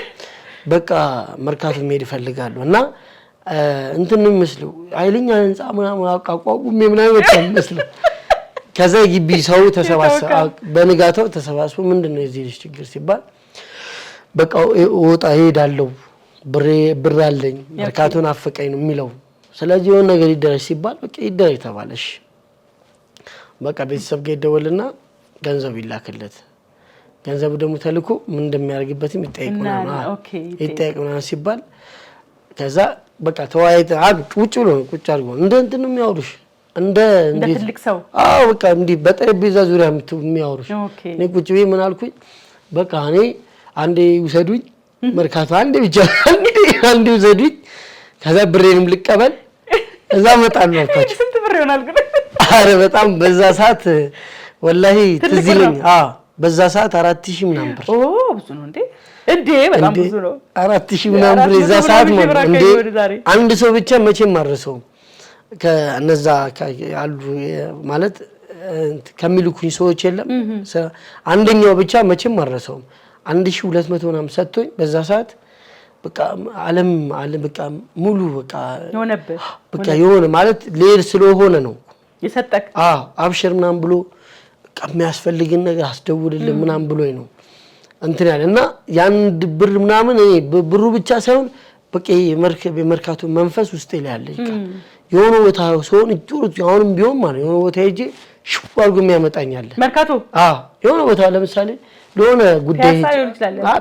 በቃ መርካቶ መሄድ እፈልጋለሁ እና እንትን ነው የሚመስለው አይለኛ ህንጻ ምናምን አቋቋቁሜ ምናምን ወጣ መስለው ከዛ ግቢ ሰው ተሰባሰበ በንጋታው ተሰባስቦ ምንድነው የዚህ ልጅ ችግር ሲባል በቃ ወጣ ሄዳለሁ ብር አለኝ መርካቶን አፈቀኝ ነው የሚለው ስለዚህ የሆነ ነገር ይደረስ ሲባል በቃ ይደረስ ተባለሽ በቃ ቤተሰብ ጋር ይደወልና ገንዘብ ይላክለት ገንዘቡ ደግሞ ተልኮ ምን እንደሚያርግበትም ይጠይቁና ሲባል ከዛ በቃ ተዋይተ ቁጭ ብሎ ቁጭ አድርጎ እንትን ነው የሚያወሩሽ እንደ ትልቅ ሰው በቃ እንዲ በጠረጴዛ ዙሪያ የሚያወሩሽ እኔ ቁጭ ብዬ ምን አልኩኝ በቃ እኔ አንዴ ውሰዱኝ መርካቶ አንዴ ብቻ አንዴ ውሰዱኝ ከዛ ብሬንም ልቀበል እዛ መጣሉ አልኳቸው ስንት ብር ይሆናል ግን አረ በጣም በዛ ሰዓት ወላሂ ትዝ ይለኝ በዛ ሰዓት 4000 ምናምን ብር ብዙ ነው እንዴ በጣም ብዙ ነው 4000 ምናምን ብር እዛ ሰዓት ማለት እንዴ አንድ ሰው ብቻ መቼም ማረሰው ከነዛ ያሉ ማለት ከሚልኩኝ ሰዎች የለም አንደኛው ብቻ መቼም ማረሰው 1200 ምናምን ሰጥቶኝ በዛ ሰዓት በቃ ዓለም በቃ ሙሉ በቃ የሆነበት በቃ የሆነ ማለት ሌር ስለሆነ ነው የሰጠክ አብሽር ምናምን ብሎ የሚያስፈልግን ነገር አስደውልልን ምናምን ብሎኝ ነው እንትን ያለና ያን ብር ምናምን ብሩ ብቻ ሳይሆን በቃ የመርካቶ መንፈስ ውስጥ ላይ ያለ የሆነ ቦታ ሰውን ጥሩት አሁንም ቢሆን ማለት የሆነ ቦታ ሄጄ ሽው አድርጎ የሚያመጣኛል መርካቶ የሆነ ቦታ ለምሳሌ ለሆነ ጉዳይ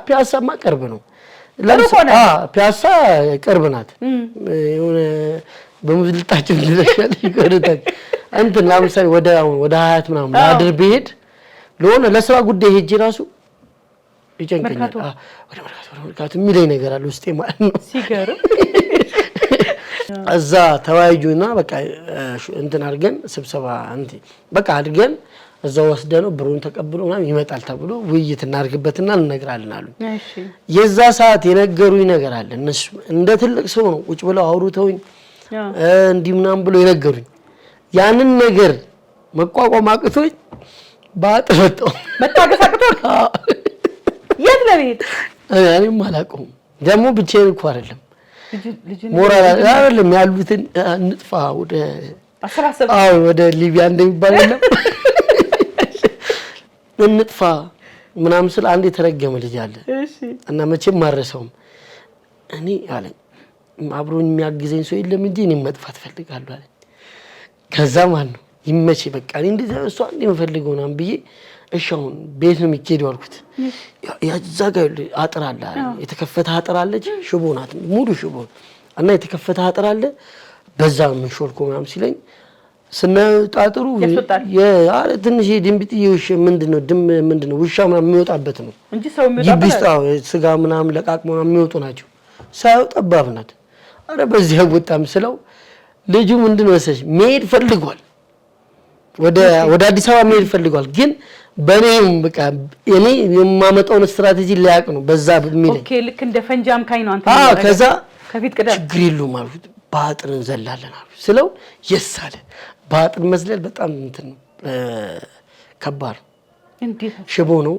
ፒያሳማ ቅርብ ነው ለምሳሌ ፒያሳ ቅርብ ናት የሆነ በሙዝልጣችን ድረሻል ይቆርጣል እንትን ለምሳሌ ወደ ሀያት ምናምን አድር ብሄድ ለሆነ ለስራ ጉዳይ ሄጄ ራሱ ይጨንቀኛል ወደ መርካቶ የሚለኝ ነገር አለ ውስጤ ማለት ነው ሲገርም እዛ ተወያዩና በቃ እንትን አድርገን ስብሰባ በቃ አድርገን እዛው ወስደነው ብሩን ተቀብሎ ምናምን ይመጣል ተብሎ ውይይት እናርግበትና እንነግራለን አሉ እሺ የዛ ሰዓት የነገሩኝ ነገር አለ እነሱ እንደ ትልቅ ሰው ነው ቁጭ ብለው አውሩተውኝ እንዲህ ምናምን ብሎ የነገሩኝ ያንን ነገር መቋቋም አቅቶኝ ባጥፈጠው መታገስ አቅቶኝ የት ለቤት እኔም አላውቀውም ደግሞ ብቻዬን እኮ አይደለም ሞራል አይደለም ያሉትን እንጥፋ ወደ ወደ ሊቢያ እንደሚባል የለም እንጥፋ ምናምን ስለ አንድ የተረገመ ልጅ አለ እና መቼም ማረሰውም እኔ አለኝ አብሮኝ የሚያግዘኝ ሰው የለም እንጂ እኔ መጥፋት ፈልጋለሁ አለኝ ከዛ ማን ነው ይመች በቃ እኔ እንደዛ እሷ እንደ መፈልገው ነው ብዬ እሻውን ቤት ነው የሚኬደው አልኩት ያዛ ጋር አጥር አለ የተከፈተ አጥር አለች ሽቦ ናት ሙሉ ሽቦ እና የተከፈተ አጥር አለ በዛ ምን ሾልኮ ምናምን ሲለኝ ስናጣጥሩ ያለ ትንሽ ድምብጥ ይውሽ ምንድነው ውሻ ምናምን የሚወጣበት ነው እንጂ ሰው የሚወጣበት ስጋ ምናምን ለቃቅ ምናምን የሚወጡ ናቸው ሳይው ጠባብ ናት አረ በዚህ ወጣም ስለው ልጁ ምንድነው መሰለሽ መሄድ ፈልጓል ወደ አዲስ አበባ መሄድ ፈልጓል ግን በኔም በቃ እኔ የማመጣውን ስትራቴጂ ሊያቅ ነው በዛ በሚል ኦኬ ልክ እንደ ፈንጂ አምካኝ ነው አንተ ከዛ ከፊት ቅደም ችግር የለውም አልኩት በአጥር እንዘላለን አልኩት ስለው የሳለ በአጥር መዝለል በጣም እንትን ነው ከባድ እንዴት ሽቦ ነው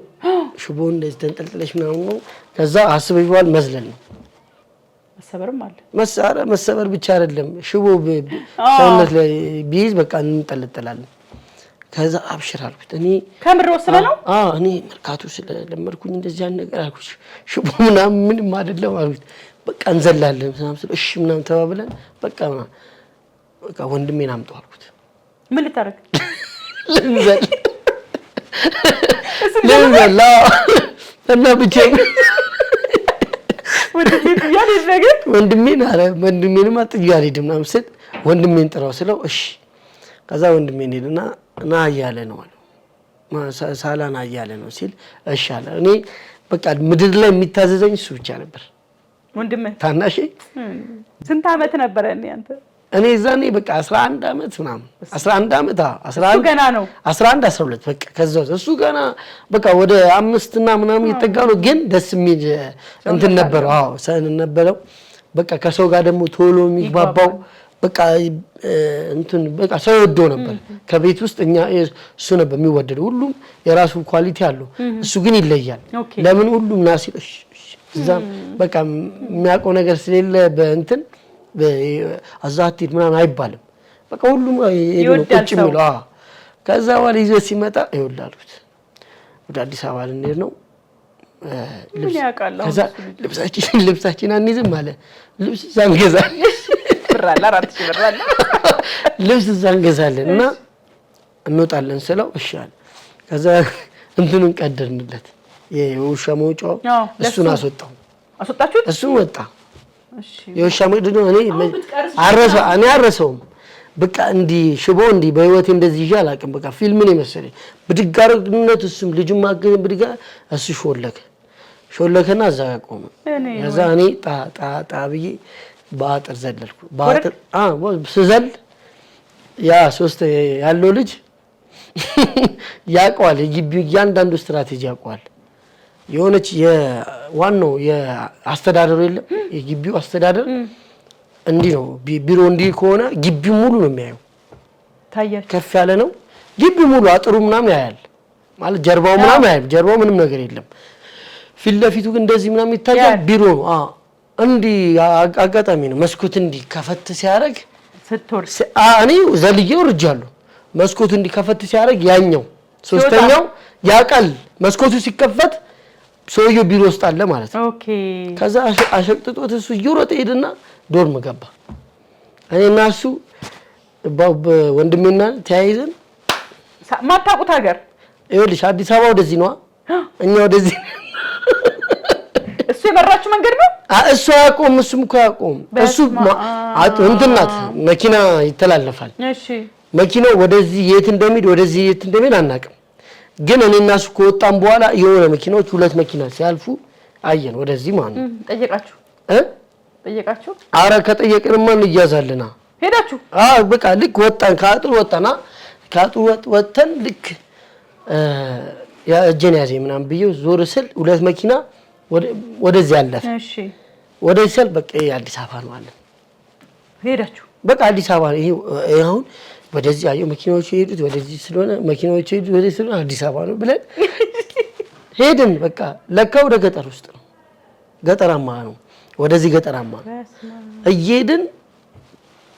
ሽቦ እንደዚህ ተንጠልጥለሽ ምናምን ነው ከዛ አስበሽዋል መዝለል ነው መሰበርም አለ መሰበር ብቻ አይደለም ሽቦ ሰውነት ላይ ቢይዝ በቃ እንጠለጠላለን ከዛ አብሽር አልኩት እኔ ከምር ወስለ ነው እኔ መርካቶ ስለለመድኩኝ እንደዚህ ያን ነገር አልኩት ሽቦ ምንም አይደለም አልኩት በቃ እንዘላለን ምናምን ስለ እሺ ምናምን ተባብለን በቃ ወንድሜን አምጣው አልኩት ምን ልታረግ ልንዘል እና ብቻዬን ወንድሜንም አጥዬ አልሄድም ምናምን ስል ወንድሜን ጥራው ስለው እሺ ከዛ ወንድሜን ሄድና ና እያለ ነው ሳላና እያለ ነው ሲል እሺ አለ እኔ በቃ ምድር ላይ የሚታዘዘኝ እሱ ብቻ ነበር ወንድሜ ታናሽ ስንት አመት ነበር አንተ እኔ ዛኔ በቃ 11 አመት ምናምን 11 አመት 11 ገና ነው 11 12 በቃ ከዛው እሱ ገና በቃ ወደ 5 እና ምናምን ይተጋው ነው ግን ደስ የሚል እንትን ነበር ሰን ነበረው በቃ ከሰው ጋር ደግሞ ቶሎ የሚግባባው በቃ እንትን በቃ ሰው ወዶ ነበር ከቤት ውስጥ እኛ እሱ ነበር የሚወደደው ሁሉም የራሱ ኳሊቲ አለው እሱ ግን ይለያል ለምን ሁሉም ናሲልሽ እዛ በቃ የሚያውቀው ነገር ስለሌለ በእንትን አዛቲት ምናምን አይባልም በቃ ሁሉም ይሄን ቁጭ የሚለው ከዛ በኋላ ይዞ ሲመጣ ይወላሉት ወደ አዲስ አበባ ልንሄድ ነው ከዛ ልብሳችን አንይዝም ማለት ልብስ ዛንገዛል ብራላ 4000 ብራላ ልብስ ዛንገዛለን እና እንወጣለን ስለው እሺ አለ ከዛ እንትኑን ቀደርንለት የውሻ መውጫው እሱን አስወጣችሁት እሱ ወጣ እሺ የውሻ መውጫው እኔ አረሰውም በቃ እንዲ ሽቦ እንዲ በህይወቴ እንደዚህ ይዤ አላውቅም በቃ ፊልም ነው መሰለኝ ብድጋርነት እሱም ልጁም ማገኝ ብድጋ እሱ ሾለከና እዛ ቆመ ከዛ እኔ ጣ ብዬ በአጥር ዘለልኩ በአጥር ስዘል ያ ሶስት ያለው ልጅ ያቋል የግቢው ያንዳንዱ ስትራቴጂ ያቋል የሆነች የዋናው የአስተዳደሩ የለም የግቢው አስተዳደር እንዲህ ነው ቢሮ እንዲህ ከሆነ ግቢው ሙሉ ነው የሚያየው ታያችሁ ከፍ ያለ ነው ግቢው ሙሉ አጥሩ ምናምን ያያል ማለት ጀርባው ምናምን ያያል ጀርባው ምንም ነገር የለም ፊት ለፊቱ ግን እንደዚህ ምናምን ይታያል ቢሮ እንዲህ አጋጣሚ ነው መስኮት እንዲህ ከፈት ሲያደርግ ስትወርስ እኔ ዘልዬው ርጃለሁ መስኮቱ እንዲህ ከፈት ሲያደርግ ያኛው ሶስተኛው ያቃል መስኮቱ ሲከፈት ሰውየው ቢሮ ውስጥ አለ ማለት ነው ኦኬ ከዛ አሸቅጥጦት እሱ ይሮጥ ሄድና ዶርም ገባ እኔና እሱ ወንድሜና ተያይዘን ማታውቁት ሀገር ይኸውልሽ አዲስ አበባ ወደዚህ ነው እኛ ወደዚህ እሱ የመራችሁ መንገድ ነው እሱ አያውቁም እሱም እኮ አያውቁም እሱ እንትን ናት መኪና ይተላለፋል እሺ መኪናው ወደዚህ የት እንደሚሄድ ወደዚህ የት እንደሚሄድ አናውቅም ግን እኔና እሱ ከወጣን በኋላ የሆነ መኪናዎች ሁለት መኪና ሲያልፉ አየን ወደዚህ ማለት ነው ጠየቃችሁ አረ ከጠየቅንማ እንያዛልና ሄዳችሁ በቃ ልክ ወጣን ከአጥሩ ወጣና ከአጥሩ ወጥተን ልክ እጄን ያዘኝ ምናምን ብዬው ዞር ስል ሁለት መኪና ወደዚህ አለፈ እሺ ወደዚህ ስል በቃ አዲስ አበባ ነው አለ ሄዳችሁ በቃ አዲስ አበባ ይሄ አሁን ወደዚህ አየው መኪናዎች ሄዱት ወደዚህ ስለሆነ መኪናዎች ሄዱት ወደዚህ ስለሆነ አዲስ አበባ ነው ብለን ሄድን በቃ ለካ ወደ ገጠር ውስጥ ነው ገጠራማ ነው ወደዚህ ገጠራማ እየሄድን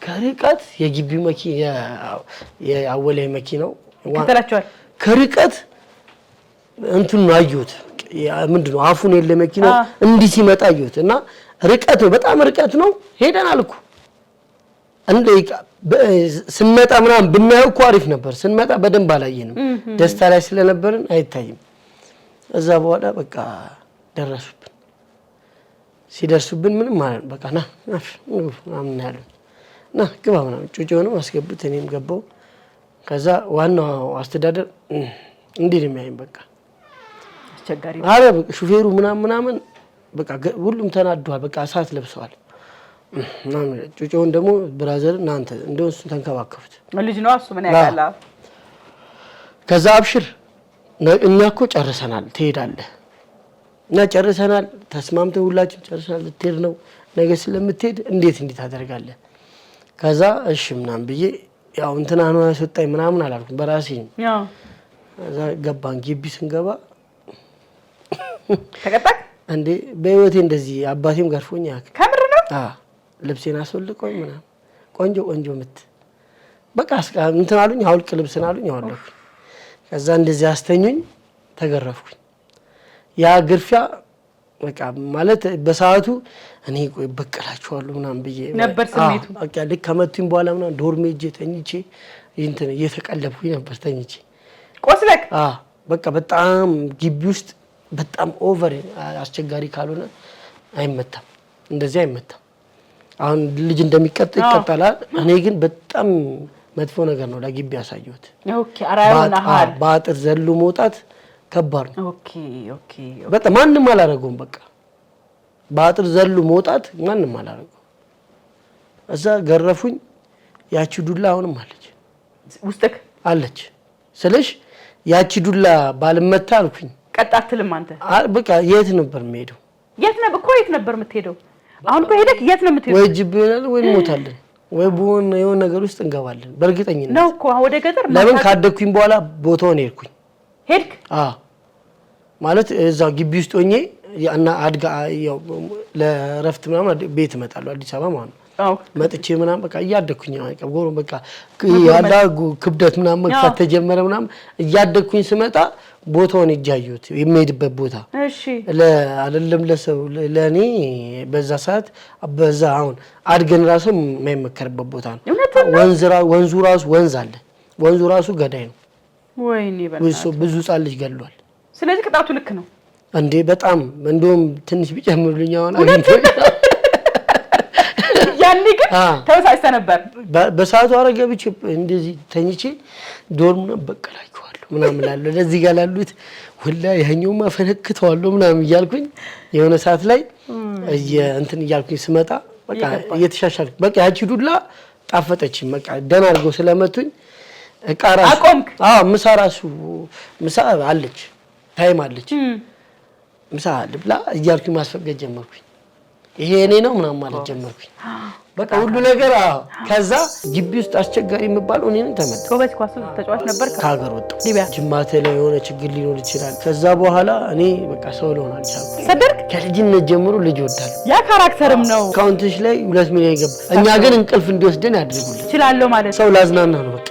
ከርቀት የግቢው መኪና የአወላይ መኪናው ከተላችኋል ከርቀት እንትን አዩት ምንድነው አፉን የለ መኪናው እንዲህ ሲመጣ አዩት እና ርቀት ነው በጣም ርቀት ነው ሄደን አልኩ እንደ ስንመጣ ምናምን ብናየው እኮ አሪፍ ነበር ስንመጣ በደንብ አላየንም ደስታ ላይ ስለነበርን አይታይም እዛ በኋላ በቃ ሲደርሱብን ምንም ማለት በቃ ና ምናምን ያለው ና ግባ ምናምን ጩጬውንም አስገቡት እኔም ገባው ከዛ ዋናው አስተዳደር እንዲህ ነው የሚያየኝ በቃ አስቸጋሪ አረ በቃ ሹፌሩ ምናምን በቃ ሁሉም ተናዷል በቃ እሳት ለብሰዋል ምናምን ጩጬውን ደግሞ ብራዘር እናንተ እንደው እሱን ተንከባከቡት ልጅ ነው እሱ ምን ያቃላ ከዛ አብሽር እኛ እኮ ጨርሰናል ትሄዳለህ እና ጨርሰናል ተስማምተን ሁላችን ጨርሰናል ልትሄድ ነው ነገ ስለምትሄድ እንዴት ታደርጋለህ ከዛ እሺ ምናምን ብዬ ያው እንትና ነው ያስወጣኝ ምናምን አላልኩም በራሴ ከዛ ገባን ግቢ ስንገባ ተቀጣክ እንዴ በህይወቴ እንደዚህ አባቴም ገርፎኝ ያክ ከምር ነው ልብሴን አስወልቆኝ ምናምን ቆንጆ ምት በቃ እንትን አሉኝ አውልቅ ልብስን አሉኝ አወለኩ ከዛ እንደዚህ አስተኙኝ ተገረፍኩኝ ያ ግርፊያ በቃ ማለት በሰዓቱ እኔ በቀላችኋለሁ ምናምን ብዬ ነበር ስሜቱ በቃ ልክ ከመቱኝ በኋላ ምናምን ዶርሜ እጄ ተኝቼ እንትን እየተቀለብኩኝ ነበር ተኝቼ ቆስለክ በቃ በጣም ግቢ ውስጥ በጣም ኦቨር አስቸጋሪ ካልሆነ አይመታም እንደዚህ አይመታም አሁን ልጅ እንደሚቀጥ ይቀጣላል እኔ ግን በጣም መጥፎ ነገር ነው ለግቢ ያሳየሁት ኦኬ አራዩና ሀል ባጥር ዘሎ መውጣት ከባድ ነው ኦኬ በጣም ማንንም አላረገውም በቃ ባጥር ዘሎ መውጣት ማንንም አላረገው እዛ ገረፉኝ ያቺ ዱላ አሁንም አለች ውስጥክ አለች ስለሽ ያቺ ዱላ ባልመታ አልኩኝ ቀጣትልም አንተ በቃ የት ነበር የምሄደው የት ነበር የምትሄደው አሁን ከሄደክ የት ነው የምትሄደው ወይ ጅብ ይላል ወይ እንሞታለን ወይ ቦን የሆነ ነገር ውስጥ እንገባለን በርግጠኝነት ነው እኮ ወደ ገጠር ለምን ካደኩኝ በኋላ ቦታውን ሄድክ ማለት እዛው ግቢ ውስጥ ሆኜ እና አድጋ ያው ለረፍት ምናምን ቤት እመጣለሁ አዲስ አበባ ማለት ነው መጥቼ ምናምን በቃ እያደኩኝ ነው አይቀር በቃ ያዳጉ ክብደት ምናምን መክፈት ተጀመረ ምናምን እያደኩኝ ስመጣ ቦታውን እጃዩት የሚሄድበት ቦታ እሺ አይደለም ለሰው ለኔ በዛ ሰዓት በዛ አሁን አድገን ራሱ የማይመከርበት ቦታ ነው ወንዙ ራሱ ወንዝ አለ ወንዙ ራሱ ገዳይ ነው ወይኔ ብዙ ጻል ልጅ ገድሏል ስለዚህ ቅጣቱ ልክ ነው እንዴ በጣም እንደውም ትንሽ ቢጨምሩልኝ አሁን አግኝቶኝ ያኔ ግን ተወሳይተ ነበር በሰዓቱ አረገብች እንደዚህ ተኝቼ ዶርም ነው በቀላችኋለሁ ምናምን ላለ ለዚህ ጋር ላሉት ሁላ ያኛውማ ፈነክተዋለሁ ምናምን እያልኩኝ የሆነ ሰዓት ላይ እንትን እያልኩኝ ስመጣ በቃ እየተሻሻልኩ በቃ ያቺ ዱላ ጣፈጠችኝ በቃ ደና አድርገው ስለመቱኝ እቃራስ አቆምክ ምሳ አለች ታይም አለች ምሳ ልብላ እያልኩኝ ማስፈቀድ ጀመርኩኝ ይሄ እኔ ነው ምናምን ማለት ጀመርኩኝ በቃ ሁሉ ነገር ከዛ ግቢ ውስጥ አስቸጋሪ የሚባለው እኔ ነኝ ተመጣ ጎበዝ ኳስ ተጫዋች ነበር ከሀገር ወጣሁ ጅማቴ ላይ የሆነ ችግር ሊኖር ይችላል ከዛ በኋላ እኔ በቃ ሰው ልሆን አልቻልኩም ሰደርክ ከልጅነት ጀምሮ ልጅ ወዳለሁ ያ ካራክተርም ነው አካውንትሽ ላይ 2 ሚሊዮን ይገባ እኛ ግን እንቅልፍ እንዲወስደን ያድርጉልኝ ይችላል ማለት ሰው ላዝናና ነው በቃ